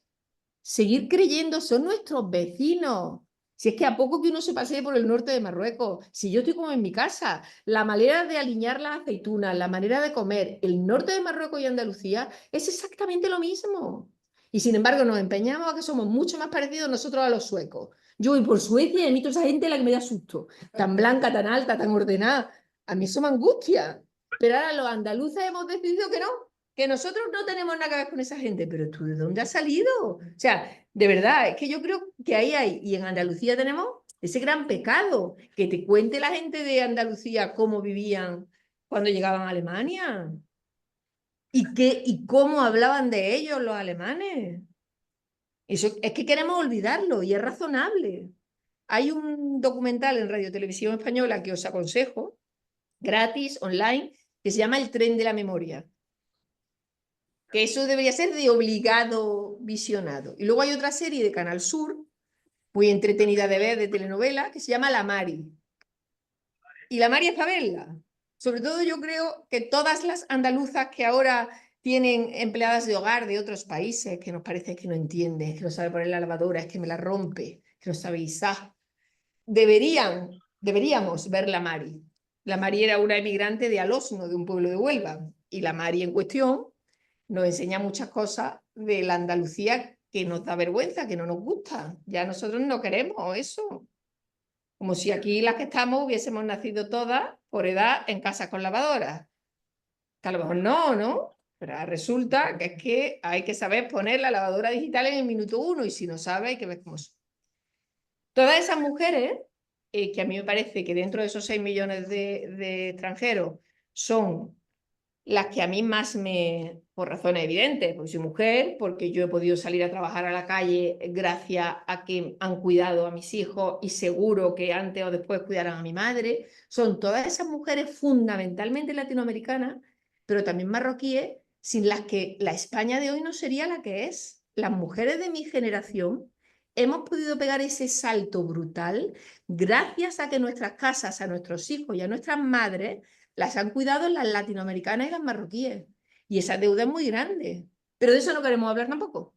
Seguir creyendo, son nuestros vecinos. Si es que a poco que uno se pasee por el norte de Marruecos, si yo estoy como en mi casa, la manera de alinear las aceitunas, la manera de comer, el norte de Marruecos y Andalucía es exactamente lo mismo. Y sin embargo nos empeñamos a que somos mucho más parecidos nosotros a los suecos. Yo voy por Suecia y a mí toda esa gente es la que me da susto. Tan blanca, tan alta, tan ordenada. A mí eso me angustia. Pero ahora los andaluces hemos decidido que no, que nosotros no tenemos nada que ver con esa gente. Pero ¿tú de dónde has salido? O sea, de verdad, es que yo creo que ahí hay, y en Andalucía tenemos ese gran pecado, que te cuente la gente de Andalucía cómo vivían cuando llegaban a Alemania y cómo hablaban de ellos los alemanes. Eso es que queremos olvidarlo y es razonable. Hay un documental en Radio Televisión Española que os aconsejo, gratis, online, que se llama El tren de la memoria. Que eso debería ser de obligado visionado. Y luego hay otra serie de Canal Sur, muy entretenida de ver, de telenovela, que se llama La Mari. Y La Mari es para verla. Sobre todo yo creo que todas las andaluzas que ahora tienen empleadas de hogar de otros países, que nos parece que no entiende, que no sabe poner la lavadora, es que me la rompe, que no sabe guisar, deberíamos ver La Mari. La Mari era una emigrante de Alosno, de un pueblo de Huelva, y la Mari en cuestión nos enseña muchas cosas de la Andalucía que nos da vergüenza, que no nos gusta. Ya nosotros no queremos eso. Como si aquí las que estamos hubiésemos nacido todas por edad en casas con lavadoras. Que a lo mejor no, ¿no? Pero resulta que es que hay que saber poner la lavadora digital en el minuto 1 y si no sabe hay que ver cómo son. Todas esas mujeres, que a mí me parece que dentro de esos 6 millones de extranjeros son las que a mí más por razones evidentes, porque soy mujer, porque yo he podido salir a trabajar a la calle gracias a que han cuidado a mis hijos y seguro que antes o después cuidarán a mi madre, son todas esas mujeres fundamentalmente latinoamericanas, pero también marroquíes, sin las que la España de hoy no sería la que es. Las mujeres de mi generación hemos podido pegar ese salto brutal gracias a que nuestras casas, a nuestros hijos y a nuestras madres las han cuidado las latinoamericanas y las marroquíes. Y esa deuda es muy grande. Pero de eso no queremos hablar tampoco.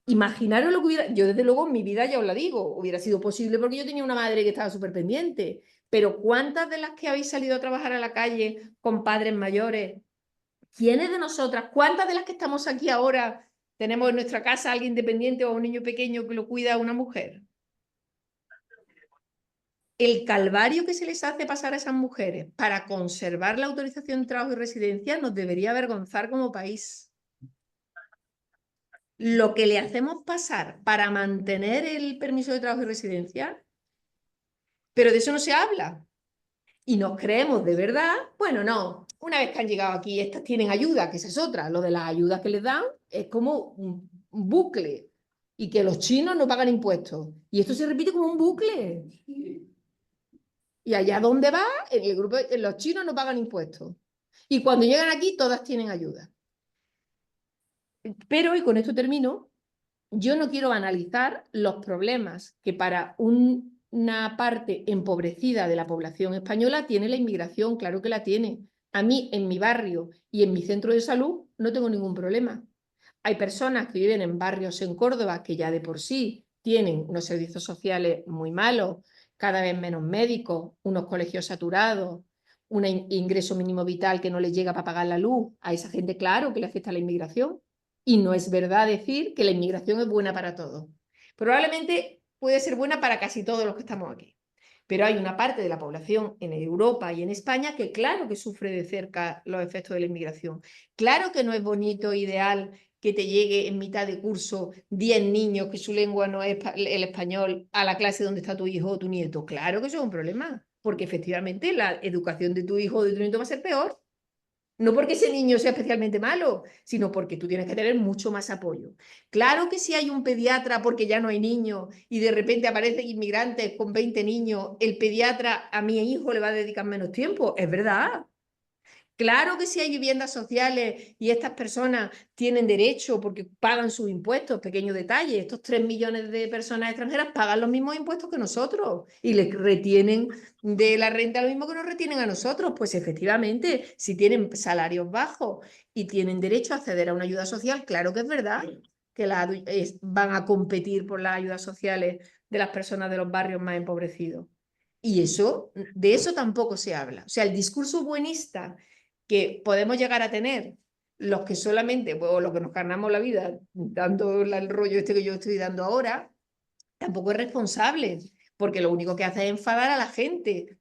Imaginaros lo que hubiera... Yo desde luego en mi vida, ya os la digo, hubiera sido posible porque yo tenía una madre que estaba súper pendiente. Pero ¿cuántas de las que habéis salido a trabajar a la calle con padres mayores? ¿Quiénes de nosotras, cuántas de las que estamos aquí ahora tenemos en nuestra casa a alguien dependiente o a un niño pequeño que lo cuida a una mujer? El calvario que se les hace pasar a esas mujeres para conservar la autorización de trabajo y residencia nos debería avergonzar como país. Lo que le hacemos pasar para mantener el permiso de trabajo y residencia, pero de eso no se habla. Y nos creemos de verdad, bueno, no, una vez que han llegado aquí, estas tienen ayuda, que esa es otra. Lo de las ayudas que les dan es como un bucle. Y que los chinos no pagan impuestos. Y esto se repite como un bucle. Y allá donde va, en el grupo, los chinos no pagan impuestos. Y cuando llegan aquí, todas tienen ayuda. Pero, y con esto termino, yo no quiero analizar los problemas que para una parte empobrecida de la población española tiene la inmigración, claro que la tiene. A mí, en mi barrio y en mi centro de salud, no tengo ningún problema. Hay personas que viven en barrios en Córdoba que ya de por sí tienen unos servicios sociales muy malos, cada vez menos médicos, unos colegios saturados, un ingreso mínimo vital que no les llega para pagar la luz. A esa gente, claro, que le afecta la inmigración. Y no es verdad decir que la inmigración es buena para todos. Probablemente puede ser buena para casi todos los que estamos aquí. Pero hay una parte de la población en Europa y en España que claro que sufre de cerca los efectos de la inmigración. Claro que no es bonito, ideal, que te llegue en mitad de curso 10 niños que su lengua no es el español a la clase donde está tu hijo o tu nieto. Claro que eso es un problema, porque efectivamente la educación de tu hijo o de tu nieto va a ser peor. No porque ese niño sea especialmente malo, sino porque tú tienes que tener mucho más apoyo. Claro que si hay un pediatra porque ya no hay niños y de repente aparecen inmigrantes con 20 niños, el pediatra a mi hijo le va a dedicar menos tiempo. Es verdad. Claro que si hay viviendas sociales y estas personas tienen derecho porque pagan sus impuestos, pequeño detalle, estos 3 millones de personas extranjeras pagan los mismos impuestos que nosotros y les retienen de la renta lo mismo que nos retienen a nosotros. Pues efectivamente, si tienen salarios bajos y tienen derecho a acceder a una ayuda social, claro que es verdad que van a competir por las ayudas sociales de las personas de los barrios más empobrecidos. Y eso, de eso tampoco se habla. O sea, el discurso buenista que podemos llegar a tener los que solamente, o los que nos ganamos la vida dando el rollo este que yo estoy dando ahora, tampoco es responsable, porque lo único que hace es enfadar a la gente.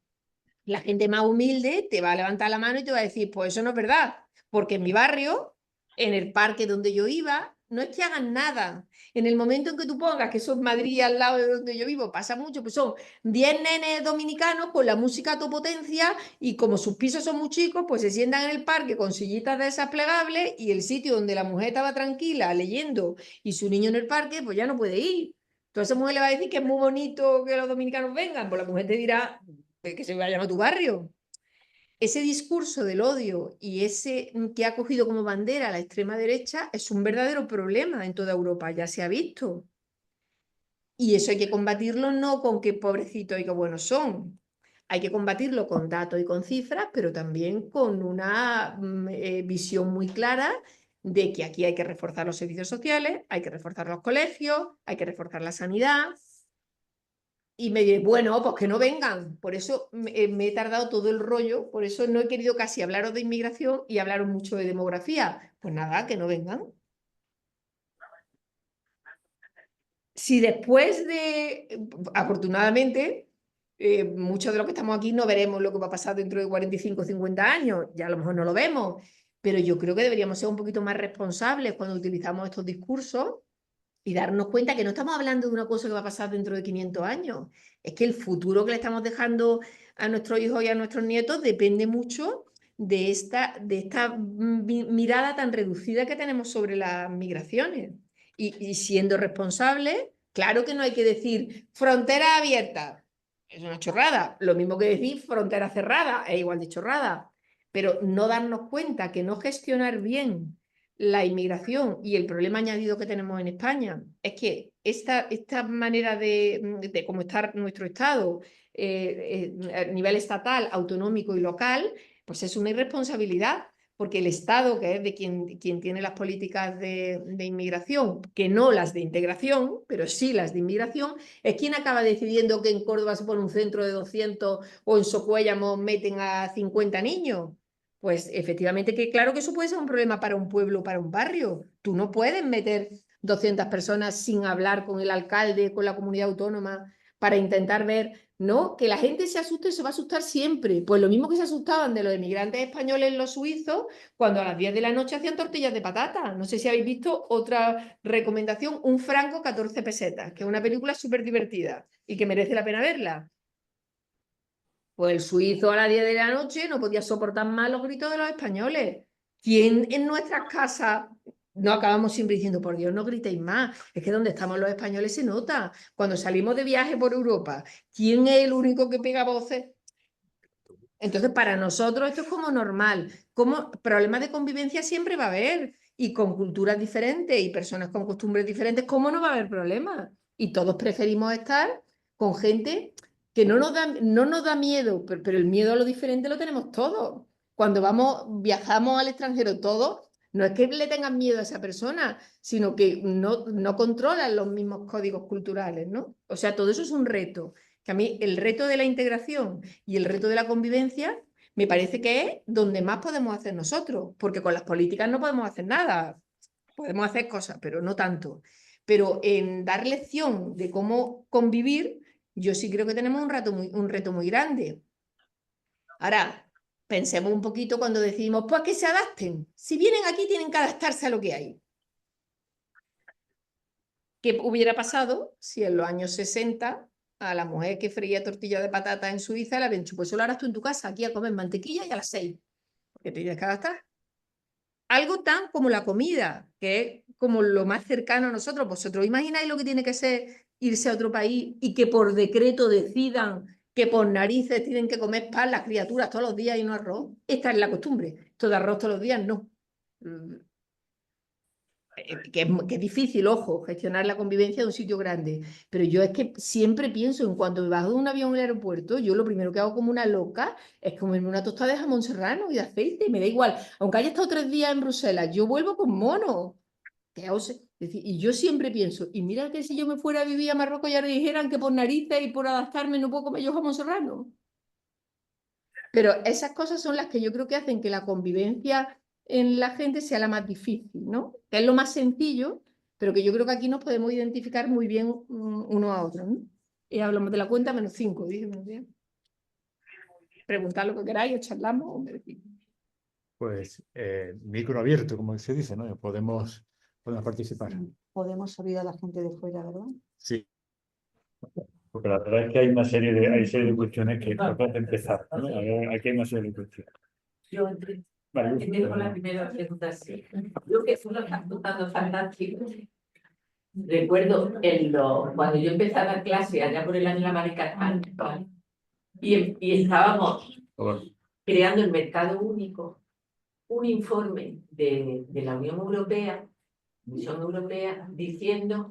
La gente más humilde te va a levantar la mano y te va a decir, pues eso no es verdad, porque en mi barrio, en el parque donde yo iba, no es que hagan nada. En el momento en que tú pongas que eso es Madrid al lado de donde yo vivo, pasa mucho, pues son 10 nenes dominicanos con la música a tu potencia y como sus pisos son muy chicos, pues se sientan en el parque con sillitas de esas plegables y el sitio donde la mujer estaba tranquila leyendo y su niño en el parque, pues ya no puede ir. Entonces esa mujer le va a decir que es muy bonito que los dominicanos vengan, pues la mujer te dirá que se vayan a tu barrio. Ese discurso del odio y ese que ha cogido como bandera la extrema derecha es un verdadero problema en toda Europa, ya se ha visto. Y eso hay que combatirlo no con qué pobrecitos y qué buenos son. Hay que combatirlo con datos y con cifras, pero también con una visión muy clara de que aquí hay que reforzar los servicios sociales, hay que reforzar los colegios, hay que reforzar la sanidad. Y me diré, bueno, pues que no vengan. Por eso me he tardado todo el rollo, por eso no he querido casi hablaros de inmigración y hablaros mucho de demografía. Pues nada, que no vengan. Si después de, afortunadamente, muchos de los que estamos aquí no veremos lo que va a pasar dentro de 45 o 50 años, ya a lo mejor no lo vemos, pero yo creo que deberíamos ser un poquito más responsables cuando utilizamos estos discursos y darnos cuenta que no estamos hablando de una cosa que va a pasar dentro de 500 años. Es que el futuro que le estamos dejando a nuestros hijos y a nuestros nietos depende mucho de esta mirada tan reducida que tenemos sobre las migraciones. Y siendo responsables, claro que no hay que decir frontera abierta. Es una chorrada. Lo mismo que decir frontera cerrada, es igual de chorrada. Pero no darnos cuenta que no gestionar bien la inmigración y el problema añadido que tenemos en España es que esta manera de cómo está nuestro Estado a nivel estatal, autonómico y local, pues es una irresponsabilidad, porque el Estado, que es de quien tiene las políticas de inmigración, que no las de integración, pero sí las de inmigración, es quien acaba decidiendo que en Córdoba se pone un centro de 200 o en Socuéllamo meten a 50 niños. Pues efectivamente que claro que eso puede ser un problema para un pueblo, para un barrio. Tú no puedes meter 200 personas sin hablar con el alcalde, con la comunidad autónoma, para intentar ver, no, que la gente se asuste, se va a asustar siempre. Pues lo mismo que se asustaban de los inmigrantes españoles, los suizos, cuando a las 10 de la noche hacían tortillas de patata. No sé si habéis visto otra recomendación, Un franco, 14 pesetas, que es una película súper divertida y que merece la pena verla. Pues el suizo a las 10 de la noche no podía soportar más los gritos de los españoles. ¿Quién en nuestras casas no acabamos siempre diciendo, por Dios, no gritéis más? Es que donde estamos los españoles se nota. Cuando salimos de viaje por Europa, ¿quién es el único que pega voces? Entonces, para nosotros esto es como normal. Como problemas de convivencia siempre va a haber. Y con culturas diferentes y personas con costumbres diferentes, ¿cómo no va a haber problemas? Y todos preferimos estar con gente que no nos da miedo, pero el miedo a lo diferente lo tenemos todos. Cuando viajamos al extranjero todos, no es que le tengan miedo a esa persona, sino que no controlan los mismos códigos culturales, ¿no? O sea, todo eso es un reto. Que a mí el reto de la integración y el reto de la convivencia me parece que es donde más podemos hacer nosotros, porque con las políticas no podemos hacer nada, podemos hacer cosas, pero no tanto. Pero en dar lección de cómo convivir, yo sí creo que tenemos un reto muy grande. Ahora, pensemos un poquito cuando decimos, pues que se adapten. Si vienen aquí, tienen que adaptarse a lo que hay. ¿Qué hubiera pasado si en los años 60 a la mujer que freía tortilla de patata en Suiza le habían dicho, pues solo harás tú en tu casa, aquí a comer mantequilla y a las 6, porque te tienes que adaptar? Algo tan como la comida, que es como lo más cercano a nosotros. ¿Vosotros imagináis lo que tiene que ser irse a otro país y que por decreto decidan que por narices tienen que comer pan las criaturas todos los días y no arroz? Esta es la costumbre. Esto de arroz todos los días, no. Que es difícil, ojo, gestionar la convivencia de un sitio grande, pero yo es que siempre pienso en cuando me bajo de un avión en el aeropuerto, yo lo primero que hago como una loca es comerme una tostada de jamón serrano y de aceite, me da igual, aunque haya estado 3 días en Bruselas, yo vuelvo con mono. Y yo siempre pienso, y mira que si yo me fuera a vivir a Marruecos ya me dijeran que por narices y por adaptarme no puedo comer yo jamón serrano. Pero esas cosas son las que yo creo que hacen que la convivencia en la gente sea la más difícil, ¿no? Que es lo más sencillo, pero que yo creo que aquí nos podemos identificar muy bien uno a otro, ¿no? Y hablamos de la cuenta -5, dígame bien. Preguntad lo que queráis o charlamos o me decís. Pues micro abierto, como se dice, ¿no? Podemos participar. Podemos saludar a la gente de fuera, ¿verdad? Sí. Porque la verdad es que hay una serie de cuestiones que tratan de empezar, ¿no? Aquí hay una serie de cuestiones. Yo Vale, tengo la primera pregunta, sí. Yo que tú lo estás contando fantástico. Recuerdo cuando yo empecé a dar clase allá por el año de la Marica y estábamos creando el mercado único, un informe de la Unión Europea, diciendo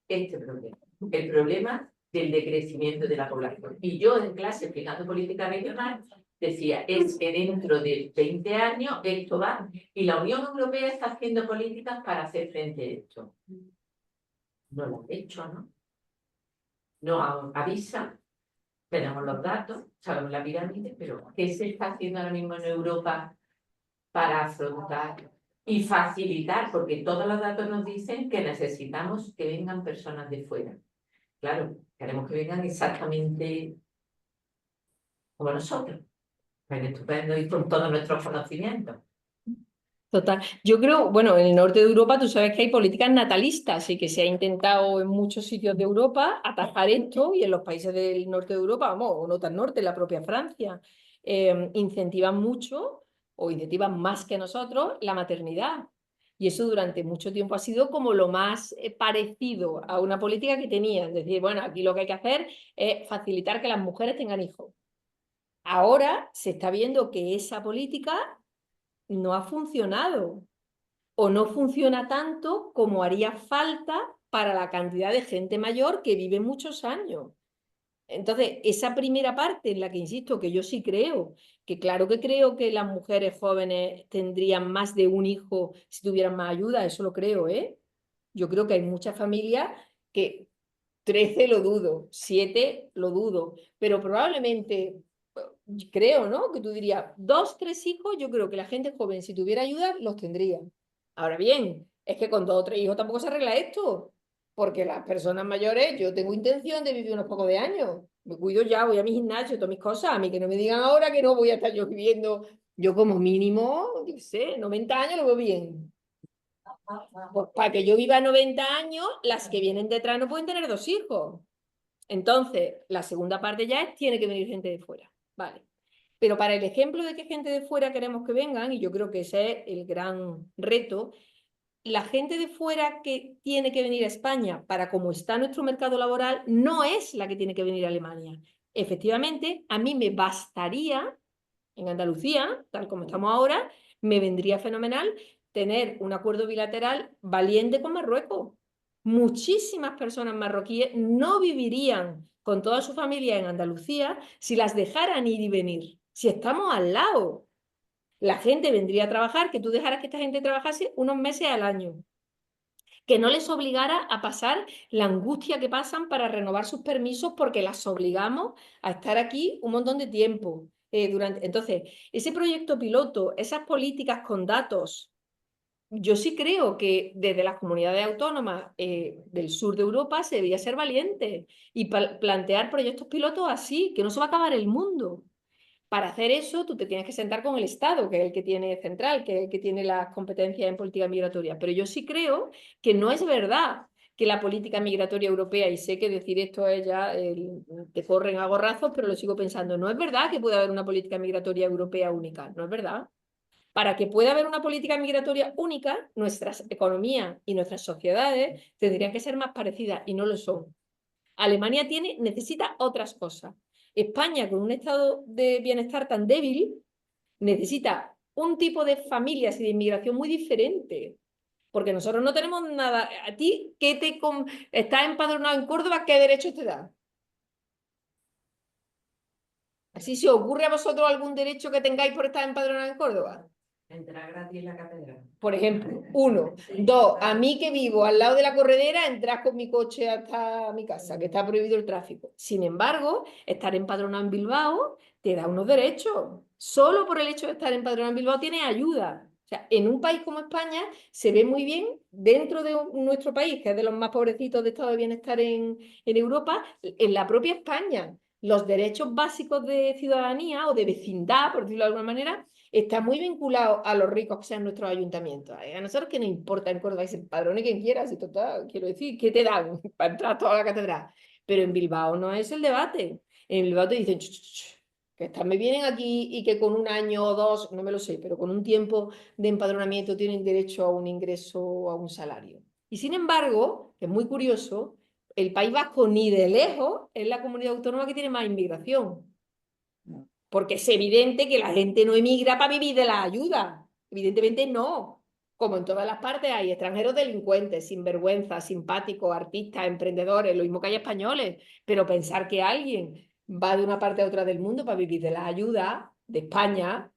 este problema, el problema del decrecimiento de la población. Y yo en clase explicando política regional decía, es que dentro de 20 años esto va, y la Unión Europea está haciendo políticas para hacer frente a esto. No lo ha hecho, ¿no? No avisa, tenemos los datos, sabemos la pirámide, pero ¿qué se está haciendo ahora mismo en Europa para afrontar y facilitar? Porque todos los datos nos dicen que necesitamos que vengan personas de fuera. Claro, queremos que vengan exactamente como nosotros, estupendo y con todos nuestros conocimientos. Total. Yo creo, bueno, en el norte de Europa tú sabes que hay políticas natalistas y que se ha intentado en muchos sitios de Europa atajar esto y en los países del norte de Europa, vamos, o no tan norte, la propia Francia, incentivan mucho o incentivan más que nosotros la maternidad. Y eso durante mucho tiempo ha sido como lo más parecido a una política que tenía. Es decir, bueno, aquí lo que hay que hacer es facilitar que las mujeres tengan hijos. Ahora se está viendo que esa política no ha funcionado, o no funciona tanto como haría falta para la cantidad de gente mayor que vive muchos años. Entonces, esa primera parte en la que insisto que yo sí creo, que claro que creo que las mujeres jóvenes tendrían más de un hijo si tuvieran más ayuda, eso lo creo, ¿eh? Yo creo que hay muchas familias que 13 lo dudo, 7 lo dudo, pero probablemente, creo, ¿no? Que tú dirías, 2, 3 hijos, yo creo que la gente joven, si tuviera ayuda, los tendría. Ahora bien, es que con 2 o 3 hijos tampoco se arregla esto, porque las personas mayores, yo tengo intención de vivir unos pocos de años, me cuido ya, voy a mi gimnasio, todas mis cosas, a mí que no me digan ahora que no voy a estar yo viviendo, yo como mínimo, yo sé, 90 años lo veo bien. Pues para que yo viva 90 años, las que vienen detrás no pueden tener 2 hijos. Entonces, la segunda parte ya es, tiene que venir gente de fuera. Vale. Pero para el ejemplo de que gente de fuera queremos que vengan, y yo creo que ese es el gran reto, la gente de fuera que tiene que venir a España para cómo está nuestro mercado laboral no es la que tiene que venir a Alemania. Efectivamente, a mí me bastaría en Andalucía, tal como estamos ahora, me vendría fenomenal tener un acuerdo bilateral valiente con Marruecos. Muchísimas personas marroquíes no vivirían con toda su familia en Andalucía si las dejaran ir y venir. Si estamos al lado, la gente vendría a trabajar, que tú dejaras que esta gente trabajase unos meses al año, que no les obligara a pasar la angustia que pasan para renovar sus permisos porque las obligamos a estar aquí un montón de tiempo. Entonces, ese proyecto piloto, esas políticas con datos, yo sí creo que desde las comunidades autónomas del sur de Europa se debería ser valiente y plantear proyectos pilotos así, que no se va a acabar el mundo. Para hacer eso, tú te tienes que sentar con el Estado, que es el que tiene central, que es el que tiene las competencias en política migratoria. Pero yo sí creo que no es verdad que la política migratoria europea, y sé que decir esto es ya, te corren a gorrazos, pero lo sigo pensando, no es verdad que pueda haber una política migratoria europea única, no es verdad. Para que pueda haber una política migratoria única, nuestras economías y nuestras sociedades tendrían que ser más parecidas y no lo son. Alemania necesita otras cosas. España, con un estado de bienestar tan débil, necesita un tipo de familias y de inmigración muy diferente. Porque nosotros no tenemos nada. A ti, estás empadronado en Córdoba, ¿qué derechos te da? ¿Así se ocurre a vosotros algún derecho que tengáis por estar empadronado en Córdoba? Entrar gratis en la catedral. Por ejemplo, 1. 2, a mí que vivo al lado de la corredera, entrar con mi coche hasta mi casa, que está prohibido el tráfico. Sin embargo, estar empadronado en Bilbao te da unos derechos. Solo por el hecho de estar empadronado en Bilbao tienes ayuda. O sea, en un país como España se ve muy bien, dentro de nuestro país, que es de los más pobrecitos de estado de bienestar en Europa, en la propia España, los derechos básicos de ciudadanía o de vecindad, por decirlo de alguna manera, está muy vinculado a los ricos que sean nuestros ayuntamientos. A nosotros que nos importa en Córdoba, ese padrone quien quiera, si total, quiero decir, ¿qué te dan para entrar a toda la catedral? Pero en Bilbao no es el debate. En Bilbao te dicen, que me vienen aquí y que con un año o 2, no me lo sé, pero con un tiempo de empadronamiento tienen derecho a un ingreso o a un salario. Y sin embargo, es muy curioso, el País Vasco ni de lejos es la comunidad autónoma que tiene más inmigración. Porque es evidente que la gente no emigra para vivir de la ayuda. Evidentemente no. Como en todas las partes hay extranjeros delincuentes, sinvergüenzas, simpáticos, artistas, emprendedores, lo mismo que hay españoles. Pero pensar que alguien va de una parte a otra del mundo para vivir de la ayuda de España,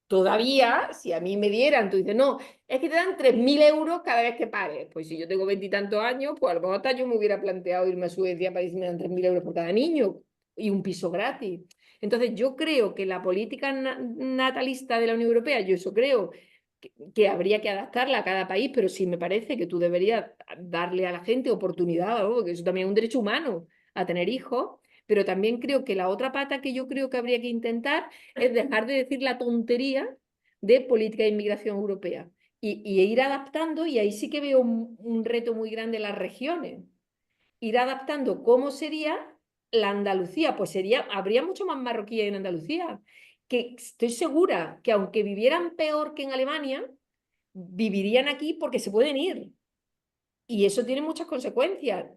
todavía, si a mí me dieran, tú dices, no, es que te dan 3.000 euros cada vez que pares. Pues si yo tengo 20 y tantos años, pues a lo mejor hasta yo me hubiera planteado irme a Suecia para decirme dan 3.000 euros por cada niño y un piso gratis. Entonces yo creo que la política natalista de la Unión Europea, yo eso creo que habría que adaptarla a cada país, pero sí me parece que tú deberías darle a la gente oportunidad, ¿no? Que eso también es un derecho humano, a tener hijos, pero también creo que la otra pata que yo creo que habría que intentar es dejar de decir la tontería de política de inmigración europea y ir adaptando, y ahí sí que veo un reto muy grande en las regiones, ir adaptando cómo sería la Andalucía, pues habría mucho más marroquíes en Andalucía, que estoy segura que aunque vivieran peor que en Alemania, vivirían aquí porque se pueden ir. Y eso tiene muchas consecuencias.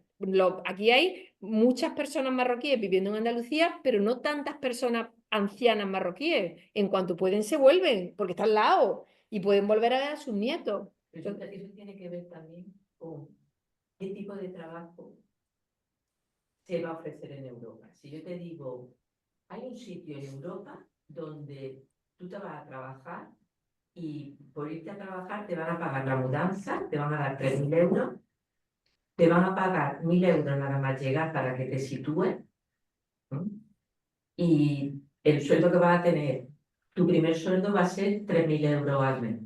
Aquí hay muchas personas marroquíes viviendo en Andalucía, pero no tantas personas ancianas marroquíes. En cuanto pueden, se vuelven, porque están al lado. y pueden volver a ver a sus nietos. Eso tiene que ver también con qué tipo de trabajo se va a ofrecer en Europa. Si yo te digo, hay un sitio en Europa donde tú te vas a trabajar y por irte a trabajar te van a pagar la mudanza, te van a dar 3.000 euros, te van a pagar 1.000 euros nada más llegar para que te sitúes, ¿no? Y el sueldo que vas a tener, tu primer sueldo va a ser 3.000 euros al mes.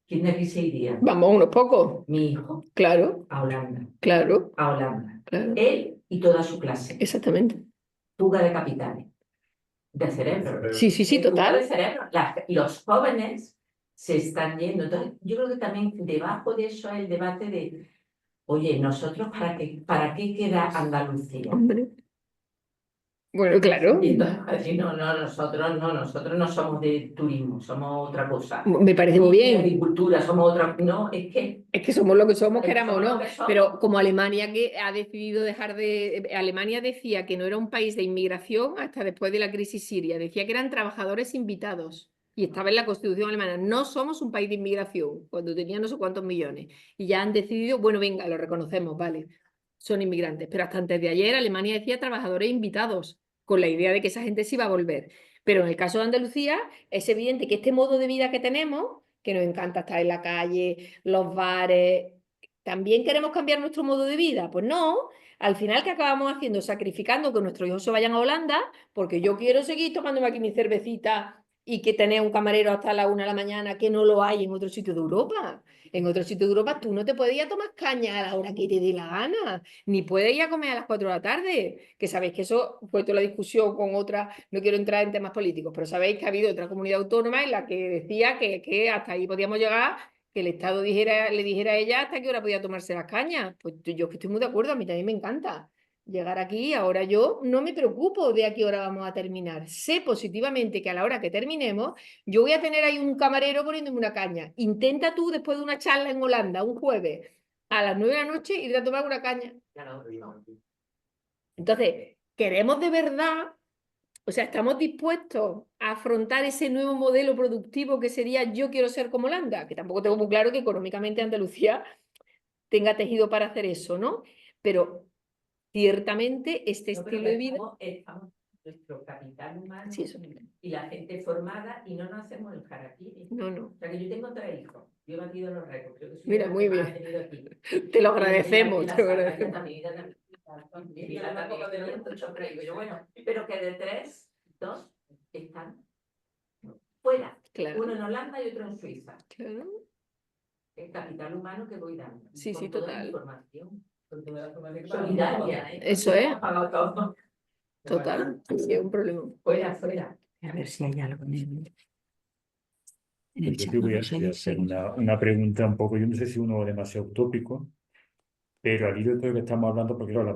¿Quién de aquí se iría? Vamos, unos pocos. Mi hijo Claro, a Holanda, claro, a Holanda. claro. Él y toda su clase. Exactamente. Fuga de capitales, de cerebro. Sí, sí, sí, Fuga de total. cerebro. Los jóvenes se están yendo. Entonces, yo creo que también debajo de eso hay el debate de, oye, nosotros, ¿para qué queda Andalucía? Hombre. Bueno, claro. Y entonces, sí, nosotros no somos de turismo, somos otra cosa. Me parece muy Ni de bien. agricultura, somos otra. No, es que Es que somos lo que somos, Es que queramos o somos no. lo que somos. Pero como Alemania, que ha decidido dejar de... Alemania decía que no era un país de inmigración hasta después de la crisis siria. Decía que eran trabajadores invitados. Y estaba en la Constitución alemana. No somos un país de inmigración, cuando tenía no sé cuántos millones. Y ya han decidido, bueno, venga, lo reconocemos, vale. Son inmigrantes. Pero hasta antes de ayer Alemania decía trabajadores invitados, con la idea de que esa gente sí iba a volver. Pero en el caso de Andalucía, es evidente que este modo de vida que tenemos, que nos encanta estar en la calle, los bares, ¿también queremos cambiar nuestro modo de vida? Pues no. Al final, ¿qué acabamos haciendo? Sacrificando que nuestros hijos se vayan a Holanda, porque yo quiero seguir tomándome aquí mi cervecita y que tener un camarero hasta la 1 de la mañana, que no lo hay en otro sitio de Europa. En otro sitio de Europa tú no te puedes ir a tomar caña a la hora que te dé la gana, ni puedes ir a comer a las 4 de la tarde, que sabéis que eso fue toda la discusión con otra, no quiero entrar en temas políticos, pero sabéis que ha habido otra comunidad autónoma en la que decía que hasta ahí podíamos llegar, que el Estado le dijera a ella hasta qué hora podía tomarse las cañas. Pues yo que estoy muy de acuerdo, a mí también me encanta llegar aquí. Ahora yo no me preocupo de a qué hora vamos a terminar. Sé positivamente que a la hora que terminemos, yo voy a tener ahí un camarero poniéndome una caña. Intenta tú, después de una charla en Holanda, un jueves, a las 9 de la noche, ir a tomar una caña. Entonces, ¿queremos de verdad? O sea, ¿estamos dispuestos a afrontar ese nuevo modelo productivo que sería yo quiero ser como Holanda? Que tampoco tengo muy claro que económicamente Andalucía tenga tejido para hacer eso, ¿no? Pero ciertamente este No, pero estilo de vida... estamos nuestro capital humano Sí, eso. y la gente formada y no nos hacemos el harakiri. No, no. O sea, que yo tengo 3 hijos. Yo he batido los récords. Creo que soy Mira, la muy que más bien. ha tenido aquí. Te lo Y agradecemos, la te lo saca, agradecemos. ella también. Y la tampoco de 108 creo. Digo yo, bueno, pero que de 3, 2 están fuera. Claro, Uno en Holanda y otro en Suiza. claro. El capital humano que voy dando. Sí, con sí, toda total. la información. Solidaria, ¿eh? Eso es. Pagado todo. Total. Sí, es un problema. Fuera, fuera. A ver si hay algo en el Yo chat. te voy No a sé, voy a hacer una pregunta un poco, yo no sé si uno es demasiado utópico, pero al hilo de todo lo que estamos hablando, porque claro,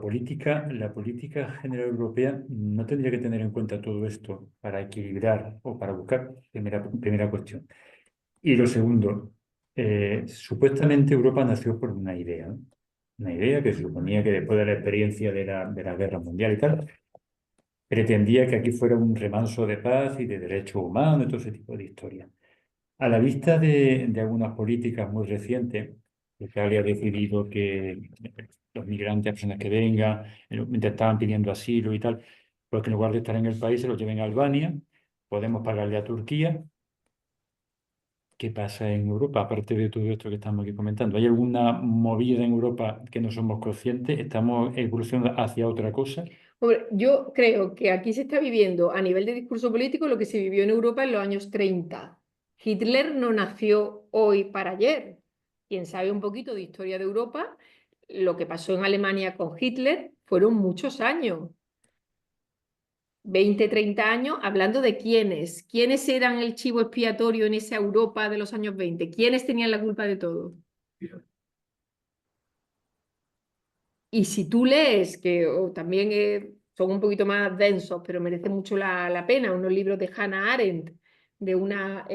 la política general europea no tendría que tener en cuenta todo esto para equilibrar o para buscar, primera cuestión. Y lo segundo, supuestamente Europa nació por una idea, ¿no? Una idea que se suponía que después de la experiencia de la guerra mundial y tal, pretendía que aquí fuera un remanso de paz y de derechos humanos y todo ese tipo de historias. A la vista de algunas políticas muy recientes, Italia ha decidido que los migrantes, personas que vengan, mientras estaban pidiendo asilo y tal, pues que en lugar de estar en el país se los lleven a Albania, podemos pagarle a Turquía. ¿Qué pasa en Europa? Aparte de todo esto que estamos aquí comentando, ¿hay alguna movida en Europa que no somos conscientes? ¿Estamos evolucionando hacia otra cosa? Hombre, yo creo que aquí se está viviendo a nivel de discurso político lo que se vivió en Europa en los años 30. Hitler no nació hoy para ayer. Quien sabe un poquito de historia de Europa, lo que pasó en Alemania con Hitler fueron muchos años. 20, 30 años, hablando de quiénes eran el chivo expiatorio en esa Europa de los años 20, quiénes tenían la culpa de todo. Y si tú lees, que también son un poquito más densos, pero merece mucho la pena, unos libros de Hannah Arendt, de una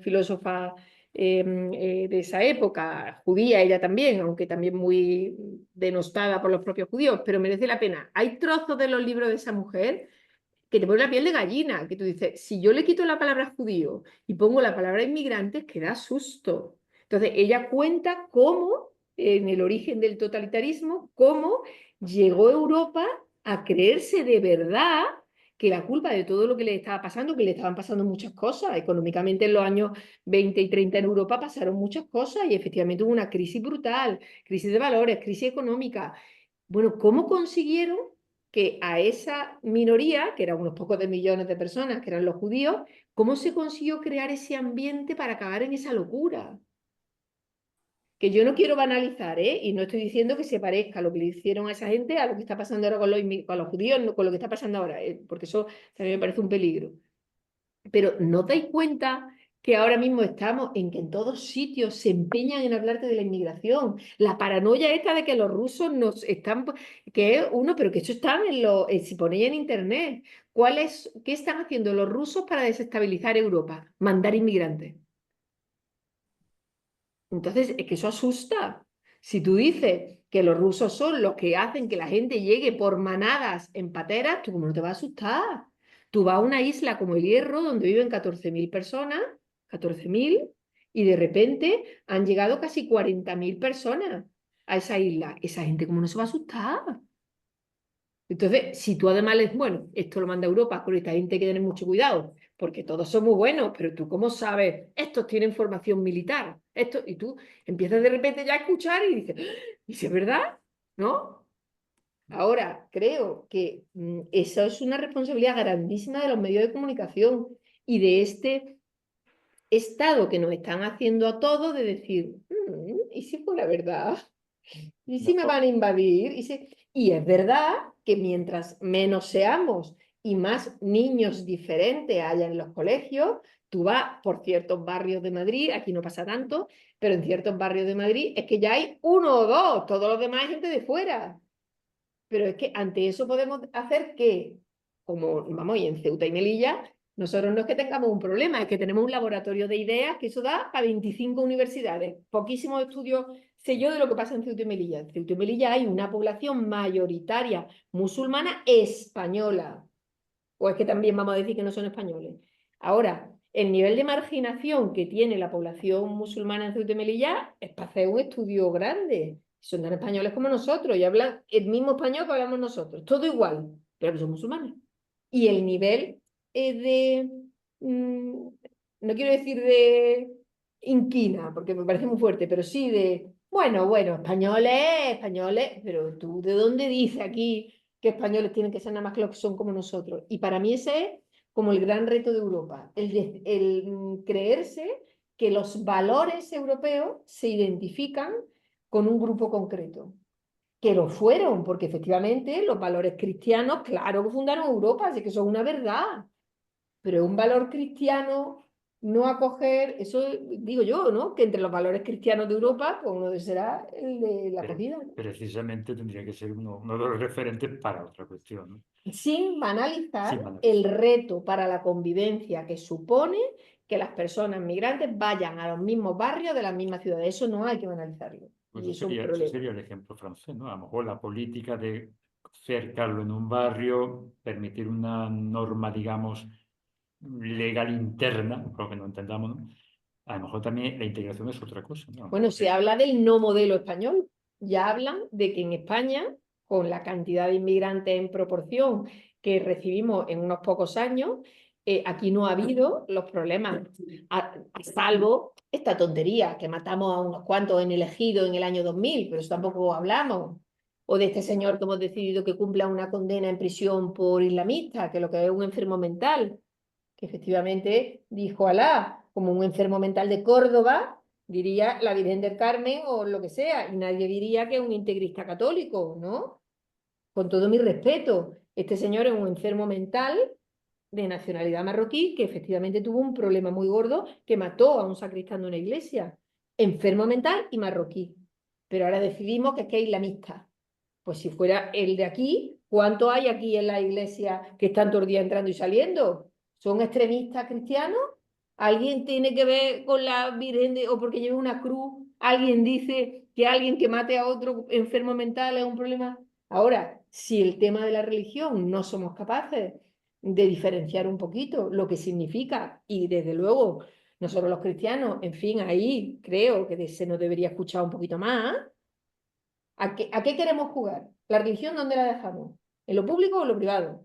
filósofa de esa época, judía ella también, aunque también muy denostada por los propios judíos, pero merece la pena. Hay trozos de los libros de esa mujer que te pone la piel de gallina, que tú dices, si yo le quito la palabra judío y pongo la palabra inmigrantes, que da susto. Entonces, ella cuenta cómo, en el origen del totalitarismo, cómo llegó Europa a creerse de verdad que la culpa de todo lo que le estaba pasando, que le estaban pasando muchas cosas, económicamente en los años 20 y 30 en Europa pasaron muchas cosas y efectivamente hubo una crisis brutal, crisis de valores, crisis económica. Bueno, ¿cómo consiguieron que a esa minoría, que eran unos pocos de millones de personas, que eran los judíos, cómo se consiguió crear ese ambiente para acabar en esa locura? Que yo no quiero banalizar, ¿eh? Y no estoy diciendo que se parezca lo que le hicieron a esa gente a lo que está pasando ahora con los judíos, no, con lo que está pasando ahora, porque eso también me parece un peligro. Pero ¿no dais cuenta que ahora mismo estamos en que en todos sitios se empeñan en hablarte de la inmigración? La paranoia esta de que los rusos nos están, que es uno, pero que eso está si ponéis en internet, ¿qué están haciendo los rusos para desestabilizar Europa? Mandar inmigrantes. Entonces, es que eso asusta. Si tú dices que los rusos son los que hacen que la gente llegue por manadas en pateras, ¿tú cómo no te vas a asustar? Tú vas a una isla como el Hierro, donde viven 14.000 personas, 14.000, y de repente han llegado casi 40.000 personas a esa isla. Esa gente, ¿cómo no se va a asustar? Entonces, si tú además bueno, esto lo manda Europa, con esta gente hay que tener mucho cuidado, porque todos son muy buenos, pero tú cómo sabes, estos tienen formación militar, y tú empiezas de repente ya a escuchar y dices, ¿y si es verdad? ¿No? Ahora, creo que eso es una responsabilidad grandísima de los medios de comunicación y de este estado que nos están haciendo a todos de decir, ¿y si fuera verdad? ¿Y si me van a invadir? Y es verdad que mientras menos seamos y más niños diferentes haya en los colegios, tú vas por ciertos barrios de Madrid, aquí no pasa tanto, pero en ciertos barrios de Madrid es que ya hay uno o dos, todos los demás hay gente de fuera. Pero es que ante eso podemos hacer que, como vamos, y en Ceuta y Melilla, nosotros no es que tengamos un problema, es que tenemos un laboratorio de ideas que eso da a 25 universidades. Poquísimos estudios sé yo de lo que pasa en Ceuta y Melilla. En Ceuta y Melilla hay una población mayoritaria musulmana española. ¿O es que también vamos a decir que no son españoles? Ahora, el nivel de marginación que tiene la población musulmana en Ceuta y Melilla es para hacer un estudio grande. Son tan españoles como nosotros y hablan el mismo español que hablamos nosotros. Todo igual, pero que son musulmanes. Y el nivel no quiero decir de inquina, porque me parece muy fuerte, pero sí de, bueno, españoles, pero tú, ¿de dónde dice aquí que españoles tienen que ser nada más que los que son como nosotros? Y para mí ese es como el gran reto de Europa, el creerse que los valores europeos se identifican con un grupo concreto. Que lo fueron, porque efectivamente los valores cristianos, claro que fundaron Europa, así que eso es una verdad. Pero un valor cristiano no acoger, eso digo yo, ¿no? Que entre los valores cristianos de Europa, pues uno será el de la acogida, ¿no? Precisamente tendría que ser uno de los referentes para otra cuestión, ¿no? Sin banalizar Sin banalizar. el reto para la convivencia que supone que las personas migrantes vayan a los mismos barrios de las mismas ciudades. Eso no hay que banalizarlo. Pues Y eso eso es un ese problema. sería el ejemplo francés, ¿no? A lo mejor la política de cercarlo en un barrio, permitir una norma, digamos, legal interna, por lo que no entendamos, ¿no? A lo mejor también la integración es otra cosa, ¿no? Bueno, se habla del no modelo español. Ya hablan de que en España, con la cantidad de inmigrantes en proporción que recibimos en unos pocos años, aquí no ha habido los problemas, a salvo esta tontería, que matamos a unos cuantos en el Ejido en el año 2000, pero eso tampoco hablamos. O de este señor que hemos decidido que cumpla una condena en prisión por islamista, que lo que es un enfermo mental, que efectivamente dijo Alá, como un enfermo mental de Córdoba, diría la Virgen del Carmen o lo que sea, y nadie diría que es un integrista católico, ¿no? Con todo mi respeto, este señor es un enfermo mental de nacionalidad marroquí que efectivamente tuvo un problema muy gordo que mató a un sacristán de una iglesia. Enfermo mental y marroquí. Pero ahora decidimos que es islamista. Pues si fuera el de aquí, ¿cuánto hay aquí en la iglesia que están todo el día entrando y saliendo? ¿Son extremistas cristianos? ¿Alguien tiene que ver con la Virgen o porque lleva una cruz? ¿Alguien dice que alguien que mate a otro enfermo mental es un problema? Ahora, si el tema de la religión no somos capaces de diferenciar un poquito lo que significa. Y desde luego, nosotros los cristianos, en fin, ahí creo que se nos debería escuchar un poquito más. ¿A qué queremos jugar? ¿La religión dónde la dejamos? ¿En lo público o en lo privado?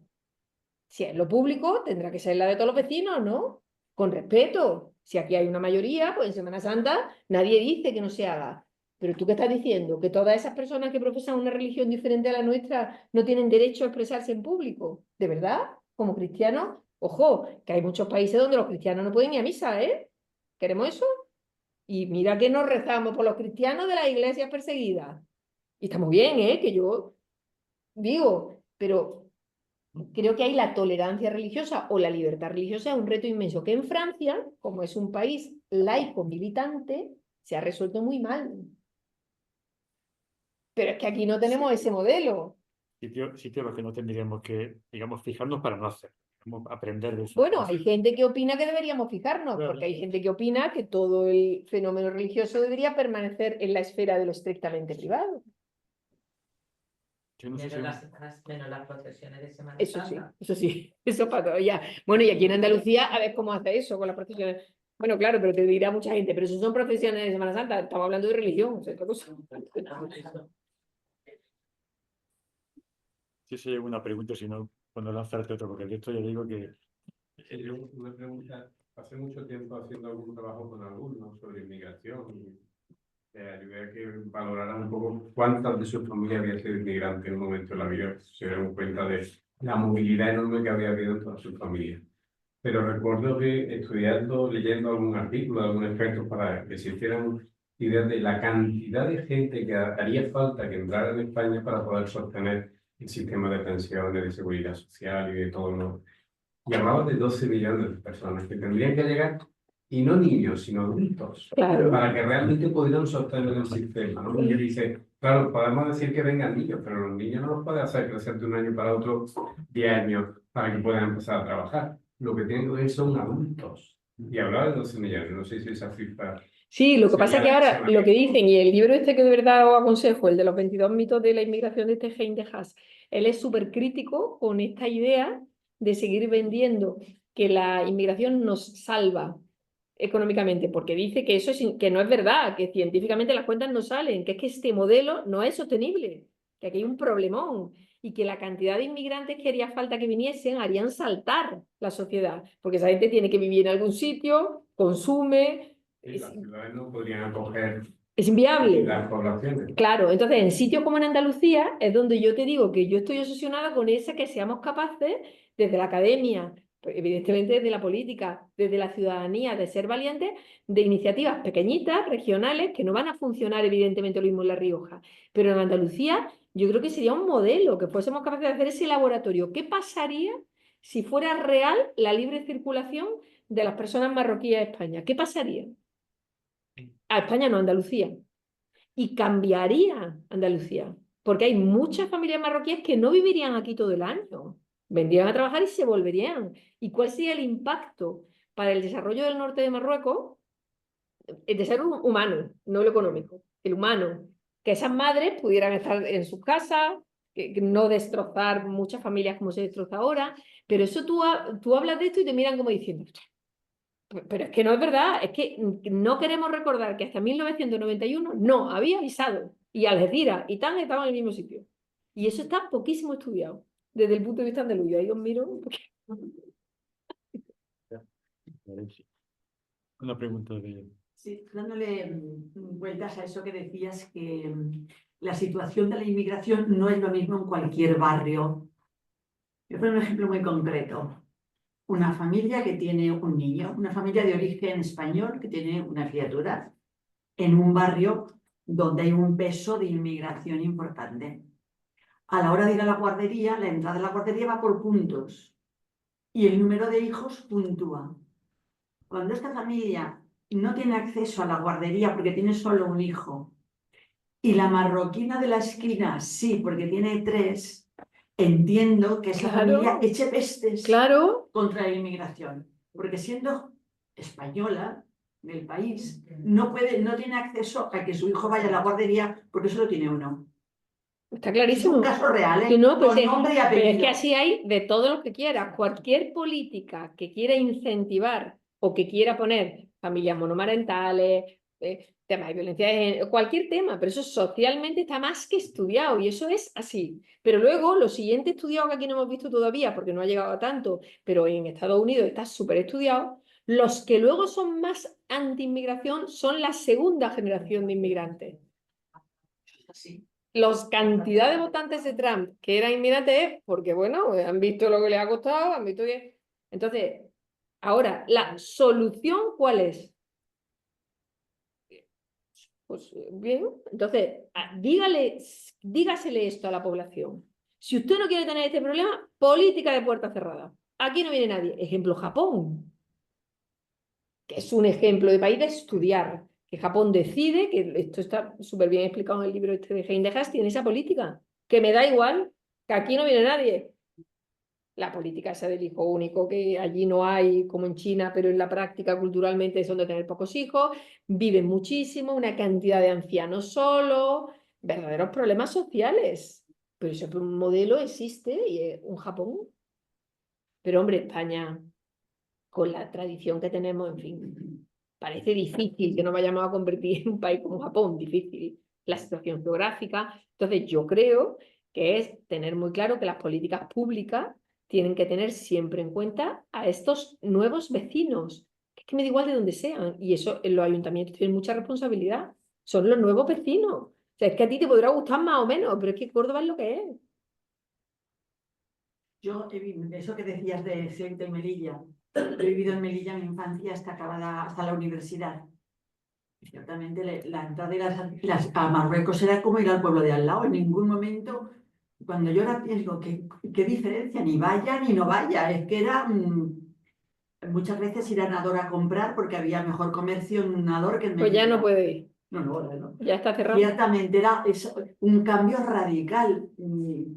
Si es lo público, tendrá que ser la de todos los vecinos, ¿no? Con respeto. Si aquí hay una mayoría, pues en Semana Santa nadie dice que no se haga. Pero tú qué estás diciendo, que todas esas personas que profesan una religión diferente a la nuestra no tienen derecho a expresarse en público. ¿De verdad? Como cristianos, ojo, que hay muchos países donde los cristianos no pueden ir a misa, ¿eh? ¿Queremos eso? Y mira que nos rezamos por los cristianos de las iglesias perseguidas. Y está muy bien, ¿eh? Que yo digo, pero creo que ahí la tolerancia religiosa o la libertad religiosa es un reto inmenso, que en Francia, como es un país laico militante, se ha resuelto muy mal. Pero es que aquí no tenemos ese modelo. Sitio a los que no tendríamos que, digamos, fijarnos para no hacer. Vamos a aprender de eso. Bueno, hay gente que opina que deberíamos fijarnos, Claro. porque hay gente que opina que todo el fenómeno religioso debería permanecer en la esfera de lo estrictamente privado. Yo no sé Menos las procesiones de Semana Eso sí, Santa. eso sí, eso para todo ya. Bueno, y aquí en Andalucía, a ver cómo hace eso con las procesiones. Bueno, claro, pero te dirá mucha gente, pero eso son procesiones de Semana Santa, estamos hablando de religión, o sea, otra cosa. si hay alguna pregunta, si no, cuando lanzarte otro, porque de esto ya digo que Yo una pregunta, hace mucho tiempo haciendo algún trabajo con alumnos sobre inmigración y ayudé a que valoraran un poco cuántas de sus familias habían sido inmigrantes en un momento de la vida, se dieron cuenta de la movilidad enorme que había habido en todas sus familias. Pero recuerdo que estudiando, leyendo algún artículo de algún experto para que se hicieran ideas de la cantidad de gente que haría falta que entrara en España para poder sostener el sistema de pensiones, de seguridad social y de todo lo. Y hablaba de 12 millones de personas que tendrían que llegar, y no niños, sino adultos, Claro. para que realmente pudieran sostener el sistema, ¿no? Porque dice, claro, podemos decir que vengan niños, pero los niños no los puede hacer crecer de un año para otro 10 años para que puedan empezar a trabajar. Lo que tienen que ver son adultos. Y hablaba de 12 millones, no sé si esa cifra. Sí, lo que pasa es que ahora sería- lo que dicen, y el libro este que de verdad os aconsejo, el de los 22 mitos de la inmigración de Jaime de Haas, él es súper crítico con esta idea de seguir vendiendo que la inmigración nos salva económicamente, porque dice que eso que no es verdad, que científicamente las cuentas no salen, que es que este modelo no es sostenible, que aquí hay un problemón y que la cantidad de inmigrantes que haría falta que viniesen harían saltar la sociedad, porque esa gente tiene que vivir en algún sitio, consume. Y las ciudades no podrían acoger Es inviable. las poblaciones. Claro, entonces en sitios como en Andalucía es donde yo te digo que yo estoy obsesionada con esa que seamos capaces desde la academia, pues, evidentemente desde la política, desde la ciudadanía, de ser valientes, de iniciativas pequeñitas, regionales, que no van a funcionar evidentemente lo mismo en La Rioja, pero en Andalucía yo creo que sería un modelo, que fuésemos capaces de hacer ese laboratorio. ¿Qué pasaría si fuera real la libre circulación de las personas marroquíes a España? ¿Qué pasaría? A España no, a Andalucía. Y cambiaría Andalucía, porque hay muchas familias marroquíes que no vivirían aquí todo el año, vendrían a trabajar y se volverían. ¿Y cuál sería el impacto para el desarrollo del norte de Marruecos? El desarrollo humano, no lo económico, el humano. Que esas madres pudieran estar en sus casas, que no destrozar muchas familias como se destroza ahora, pero eso tú hablas de esto y te miran como diciendo, pero es que no es verdad, es que no queremos recordar que hasta 1991 no había avisado y Algeciras y Tánger estaban en el mismo sitio. Y eso está poquísimo estudiado desde el punto de vista andaluz. Ahí os miro. una pregunta de... Sí, dándole vueltas a eso que decías, que la situación de la inmigración no es lo mismo en cualquier barrio. Yo pongo un ejemplo muy concreto. Una familia que tiene un niño, una familia de origen español que tiene una criatura en un barrio donde hay un peso de inmigración importante. A la hora de ir a la guardería, la entrada de la guardería va por puntos y el número de hijos puntúa. Cuando esta familia no tiene acceso a la guardería porque tiene solo un hijo y la marroquina de la esquina sí porque tiene 3, entiendo que esa Claro. familia eche pestes Claro, contra la inmigración, porque siendo española del país no tiene acceso a que su hijo vaya a la guardería porque solo tiene uno. Está Es clarísimo. un caso real, Que ¿eh? no, Con nombre y pero es que apellido. así hay de todo lo que quieras. Cualquier política que quiera incentivar o que quiera poner familias monomarentales, temas de violencia de género, cualquier tema, pero eso socialmente está más que estudiado y eso es así. Pero luego, lo siguiente estudiado que aquí no hemos visto todavía, porque no ha llegado a tanto, pero en Estados Unidos está súper estudiado, los que luego son más anti-inmigración son la segunda generación de inmigrantes. Así. Los cantidad de votantes de Trump que eran inmigrantes, porque bueno, han visto lo que les ha costado, han visto que... Entonces, ahora, ¿la solución cuál es? Pues bien, entonces, dígasele esto a la población. Si usted no quiere tener este problema, política de puerta cerrada. Aquí no viene nadie. Ejemplo, Japón, que es un ejemplo de país de estudiar. Que Japón decide, que esto está súper bien explicado en el libro este de Hein de Haas, tiene esa política, que me da igual, que aquí no viene nadie. La política esa del hijo único, que allí no hay, como en China, pero en la práctica culturalmente son de tener pocos hijos, viven muchísimo, una cantidad de ancianos solos, verdaderos problemas sociales. Pero ese modelo existe y es un Japón. Pero hombre, España, con la tradición que tenemos, en fin, parece difícil que nos vayamos a convertir en un país como Japón, difícil la situación geográfica. Entonces yo creo que es tener muy claro que las políticas públicas tienen que tener siempre en cuenta a estos nuevos vecinos, que es que me da igual de donde sean, y eso en los ayuntamientos tienen mucha responsabilidad, son los nuevos vecinos. O sea, es que a ti te podrá gustar más o menos, pero es que Córdoba es lo que es. Yo, eso que decías de Ceuta y Melilla, he vivido en Melilla en mi infancia hasta la universidad. Y ciertamente la entrada de a Marruecos era como ir al pueblo de al lado. En ningún momento, cuando yo era digo, ¿qué diferencia? Ni vaya ni no vaya. Es que era muchas veces ir a Nador a comprar porque había mejor comercio en Nador que en Pues ya no Melilla. puede ir, No. ya está cerrado. Ciertamente es un cambio radical.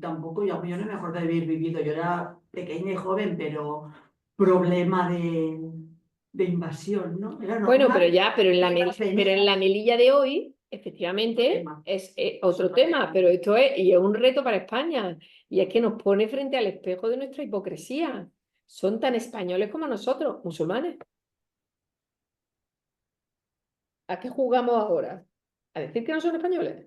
Tampoco yo no me acuerdo de haber vivido. Yo era pequeña y joven, pero problema de invasión, ¿no? Era Bueno, normal. pero en la Melilla de hoy, efectivamente, es otro tema, pero esto es un reto para España, y es que nos pone frente al espejo de nuestra hipocresía. Son tan españoles como nosotros, musulmanes. ¿A qué jugamos ahora? ¿A decir que no son españoles?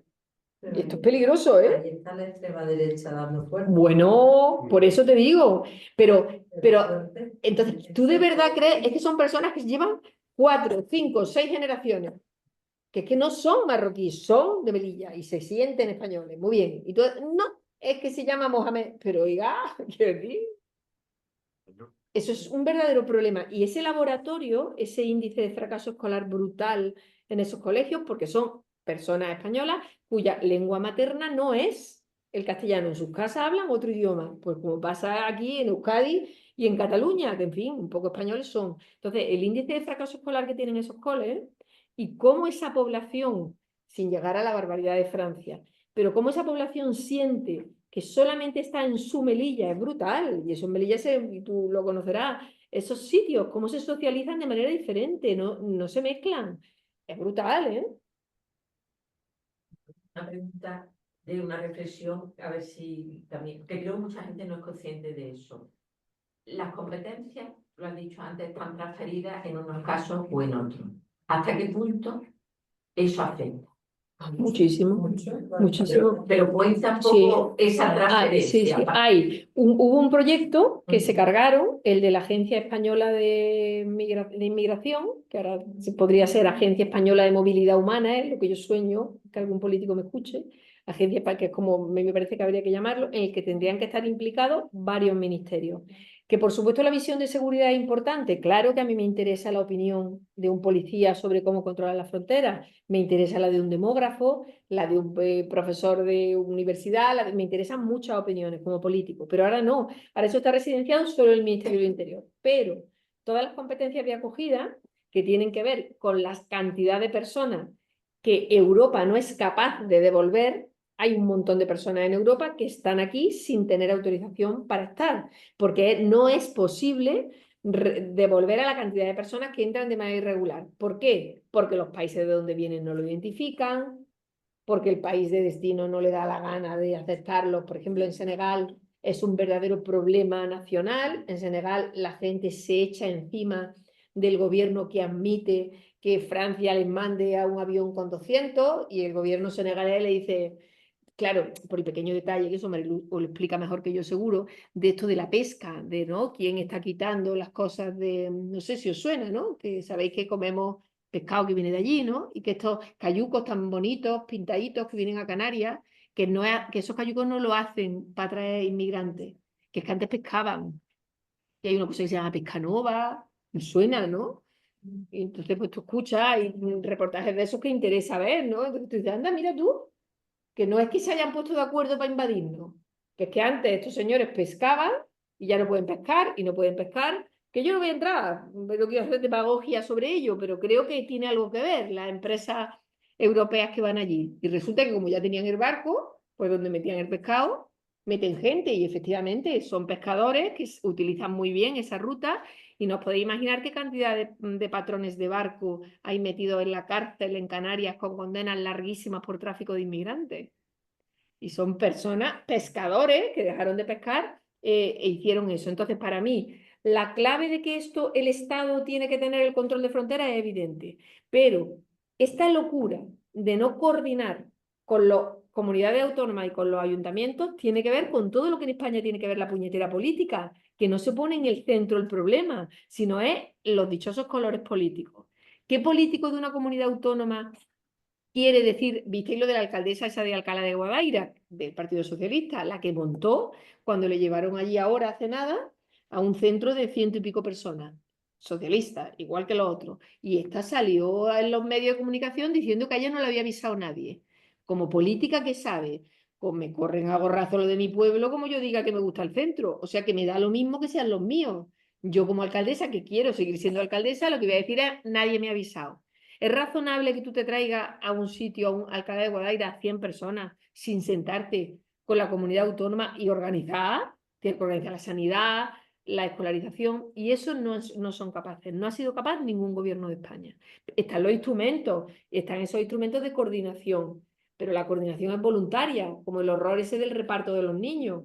Y esto es peligroso, ¿eh? Ahí está la extrema derecha dando fuerte. Bueno, por eso te digo, pero fuerte. entonces, ¿tú de verdad crees? Es que son personas que llevan 4, 5, 6 generaciones, que es que no son marroquíes, son de Melilla y se sienten españoles. Muy bien. Y tú, no, es que se llama Mohamed. Pero oiga, ¿qué decir? Eso es un verdadero problema. Y ese laboratorio, ese índice de fracaso escolar brutal en esos colegios, porque son personas españolas cuya lengua materna no es el castellano. En sus casas hablan otro idioma, pues como pasa aquí en Euskadi y en Cataluña, que en fin, un poco españoles son. Entonces, el índice de fracaso escolar que tienen esos coles y cómo esa población, sin llegar a la barbaridad de Francia, pero cómo esa población siente que solamente está en su Melilla, es brutal, y eso en Melilla y tú lo conocerás, esos sitios, cómo se socializan de manera diferente, no se mezclan, es brutal, ¿eh? Una pregunta de una reflexión, a ver si también, que creo que mucha gente no es consciente de eso. Las competencias, lo has dicho antes, están transferidas en unos casos o en otros. ¿Hasta qué punto eso afecta? Muchísimo, muchísimo. Pero cuenta un poco esa transferencia. Hubo un proyecto que se cargaron, el de la Agencia Española de Inmigración, que ahora podría ser Agencia Española de Movilidad Humana, es lo que yo sueño, que algún político me escuche, que es como me parece que habría que llamarlo, en el que tendrían que estar implicados varios ministerios. Que por supuesto la visión de seguridad es importante, claro que a mí me interesa la opinión de un policía sobre cómo controlar las fronteras, me interesa la de un demógrafo, la de un profesor de universidad, me interesan muchas opiniones como político, pero ahora no, ahora eso está residenciado solo en el Ministerio del Interior, pero todas las competencias de acogida que tienen que ver con la cantidad de personas que Europa no es capaz de devolver, hay un montón de personas en Europa que están aquí sin tener autorización para estar, porque no es posible devolver a la cantidad de personas que entran de manera irregular. ¿Por qué? Porque los países de donde vienen no lo identifican, porque el país de destino no le da la gana de aceptarlos. Por ejemplo, en Senegal es un verdadero problema nacional. En Senegal la gente se echa encima del gobierno que admite que Francia les mande a un avión con 200 y el gobierno senegalés le dice, claro, por el pequeño detalle, que eso Marilu lo explica mejor que yo seguro, de esto de la pesca, de ¿no? quién está quitando las cosas de, no sé si os suena, ¿no? Que sabéis que comemos pescado que viene de allí, ¿no? Y que estos cayucos tan bonitos, pintaditos que vienen a Canarias, que, no es, que esos cayucos no lo hacen para traer inmigrantes, que es que antes pescaban. Y hay una cosa que se llama pescanova, me suena, ¿no? Y entonces pues tú escuchas y reportajes de esos que interesa ver, ¿no? Entonces tú dices, anda, mira tú, que no es que se hayan puesto de acuerdo para invadirnos, que es que antes estos señores pescaban y ya no pueden pescar y no pueden pescar, que yo no voy a entrar, pero quiero hacer demagogia sobre ello, pero creo que tiene algo que ver las empresas europeas que van allí. Y resulta que como ya tenían el barco, pues donde metían el pescado, meten gente y efectivamente son pescadores que utilizan muy bien esa ruta y no os podéis imaginar qué cantidad de patrones de barco hay metidos en la cárcel en Canarias con condenas larguísimas por tráfico de inmigrantes. Y son personas, pescadores, que dejaron de pescar e hicieron eso. Entonces, para mí, la clave de que esto el Estado tiene que tener el control de fronteras es evidente. Pero esta locura de no coordinar con las comunidades autónomas y con los ayuntamientos tiene que ver con todo lo que en España tiene que ver la puñetera política, que no se pone en el centro el problema, sino es los dichosos colores políticos. ¿Qué político de una comunidad autónoma quiere decir, visteis lo de la alcaldesa esa de Alcalá de Guadaira, del Partido Socialista, la que montó cuando le llevaron allí ahora hace nada a un centro de 100 y pico personas, socialistas, igual que los otros. Y esta salió en los medios de comunicación diciendo que a ella no le había avisado nadie. Como política, ¿qué sabe? Pues me corren a gorrazo lo de mi pueblo como yo diga que me gusta el centro. O sea que me da lo mismo que sean los míos. Yo como alcaldesa, que quiero seguir siendo alcaldesa, lo que voy a decir es, nadie me ha avisado. ¿Es razonable que tú te traigas a un sitio, a un Alcalá de Guadaira, a 100 personas, sin sentarte con la comunidad autónoma y organizar? Tienes que organizar la sanidad, la escolarización, y eso no son capaces. No ha sido capaz ningún gobierno de España. Están los instrumentos, están esos instrumentos de coordinación, pero la coordinación es voluntaria, como el horror ese del reparto de los niños.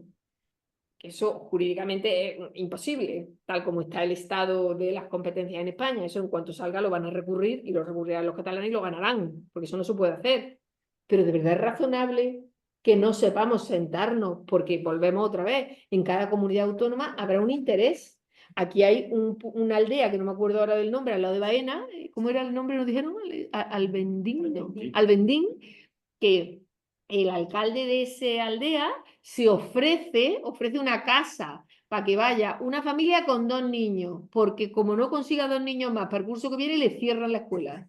Que eso jurídicamente es imposible, tal como está el estado de las competencias en España. Eso en cuanto salga lo van a recurrir y lo recurrirán los catalanes y lo ganarán, porque eso no se puede hacer. Pero de verdad es razonable que no sepamos sentarnos, porque volvemos otra vez, en cada comunidad autónoma habrá un interés. Aquí hay una aldea, que no me acuerdo ahora del nombre, al lado de Baena, ¿cómo era el nombre? Nos dijeron, Albendín, no, Albendín, que el alcalde de esa aldea se ofrece una casa para que vaya una familia con 2 niños, porque como no consiga 2 niños más para el curso que viene, le cierran la escuela.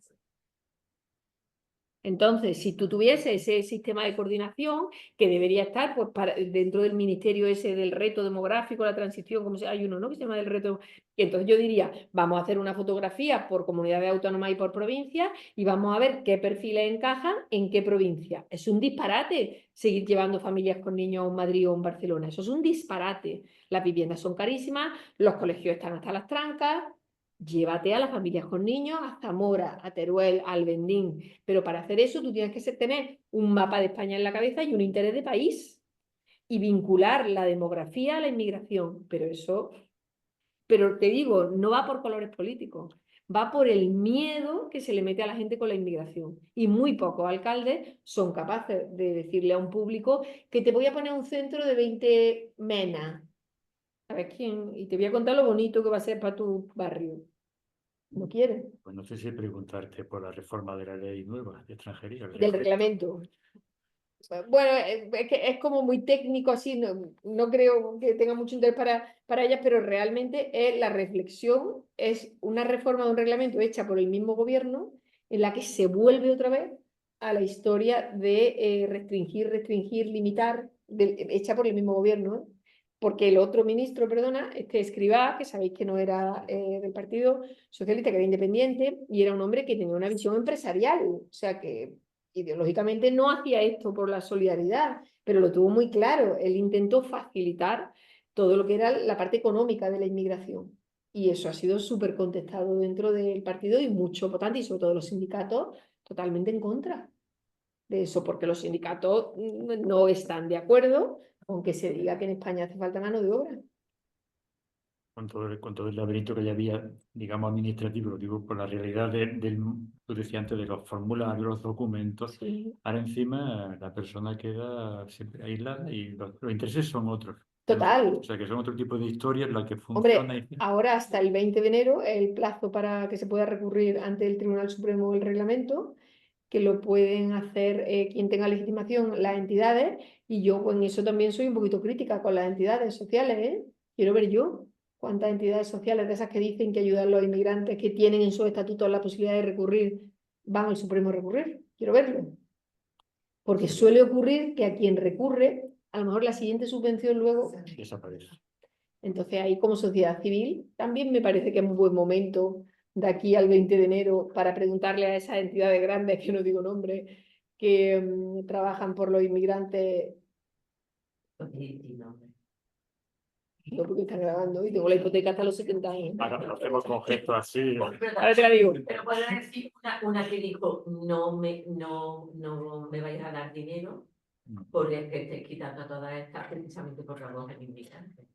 Entonces, si tú tuvieses ese sistema de coordinación que debería estar pues, dentro del ministerio ese del reto demográfico, la transición, como hay uno, ¿no? Que se llama del reto. Y entonces yo diría, vamos a hacer una fotografía por comunidades autónomas y por provincias y vamos a ver qué perfiles encajan en qué provincia. Es un disparate seguir llevando familias con niños a un Madrid o un Barcelona. Eso es un disparate. Las viviendas son carísimas, los colegios están hasta las trancas. Llévate a las familias con niños a Zamora, a Teruel, a Albendín. Pero para hacer eso tú tienes que tener un mapa de España en la cabeza y un interés de país. Y vincular la demografía a la inmigración. Pero te digo, no va por colores políticos. Va por el miedo que se le mete a la gente con la inmigración. Y muy pocos alcaldes son capaces de decirle a un público que te voy a poner un centro de 20 menas. A ver quién. Y te voy a contar lo bonito que va a ser para tu barrio. No quiere. Pues no sé si preguntarte por la reforma de la ley nueva de extranjería. Del reglamento. Bueno, es que es como muy técnico así, no creo que tenga mucho interés para ellas, pero realmente la reflexión es una reforma de un reglamento hecha por el mismo gobierno en la que se vuelve otra vez a la historia de restringir, limitar, hecha por el mismo gobierno, ¿eh? Porque el otro ministro, perdona, Escrivá, que sabéis que no era del Partido Socialista, que era independiente, y era un hombre que tenía una visión empresarial, o sea que ideológicamente no hacía esto por la solidaridad, pero lo tuvo muy claro. Él intentó facilitar todo lo que era la parte económica de la inmigración. Y eso ha sido súper contestado dentro del partido y mucho votante, y sobre todo los sindicatos, totalmente en contra. de eso, porque los sindicatos no están de acuerdo con que se diga que en España hace falta mano de obra. Con todo el laberinto que ya había, digamos, administrativo, lo digo por la realidad tú decías antes, de los formularios, los documentos. Sí. Ahora encima la persona queda siempre aislada y los intereses son otros. Total. O sea, que son otro tipo de historias las que Hombre, funcionan. ahora hasta el 20 de enero el plazo para que se pueda recurrir ante el Tribunal Supremo el reglamento, que lo pueden hacer quien tenga legitimación, las entidades, y yo en eso también soy un poquito crítica con las entidades sociales, ¿eh? Quiero ver yo cuántas entidades sociales de esas que dicen que ayudan a los inmigrantes, que tienen en sus estatutos la posibilidad de recurrir, van al Supremo a recurrir. Quiero verlo. Porque suele ocurrir que a quien recurre, a lo mejor la siguiente subvención luego Desaparece. entonces ahí como sociedad civil también me parece que es un buen momento de aquí al 20 de enero para preguntarle a esas entidades grandes, que no digo nombre, que trabajan por los inmigrantes. No, porque están grabando y tengo la hipoteca hasta los 70 años. Ahora lo hacemos con gestos así. Ahora te la digo. Pero puedo decir una que dijo, no me vayas a dar dinero porque te estés quitando todas estas precisamente por la voz del inmigrante.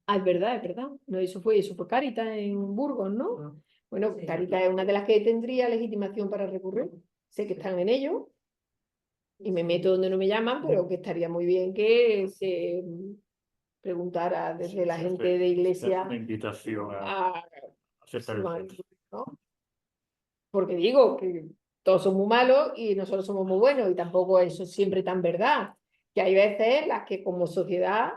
Ah, es verdad, es verdad. No, eso fue Cáritas en Burgos, ¿no? Bueno, Sí. Cáritas es una de las que tendría legitimación para recurrir. Sé que están en ello y me meto donde no me llaman, pero que estaría muy bien que se preguntara desde la gente de Iglesia Una invitación a a aceptar el reto. ¿no? Porque digo que todos son muy malos y nosotros somos muy buenos, y tampoco eso es siempre tan verdad, que hay veces en las que como sociedad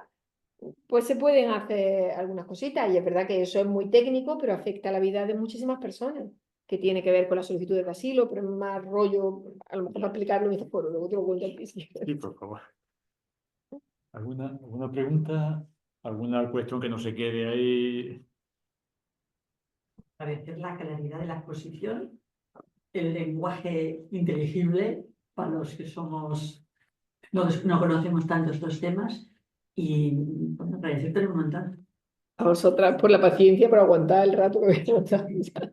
pues se pueden hacer algunas cositas, y es verdad que eso es muy técnico, pero afecta a la vida de muchísimas personas, que tiene que ver con la solicitud de asilo, pero es más rollo, a lo mejor para explicarlo en este foro, luego te lo cuento al principio. Sí, por favor. ¿Alguna pregunta? ¿Alguna cuestión que no se quede ahí? Parecer la claridad de la exposición, el lenguaje inteligible para los que no conocemos tanto estos temas, y bueno, agradecerte un montón. A vosotras por la paciencia, por aguantar el rato que voy a aguantar.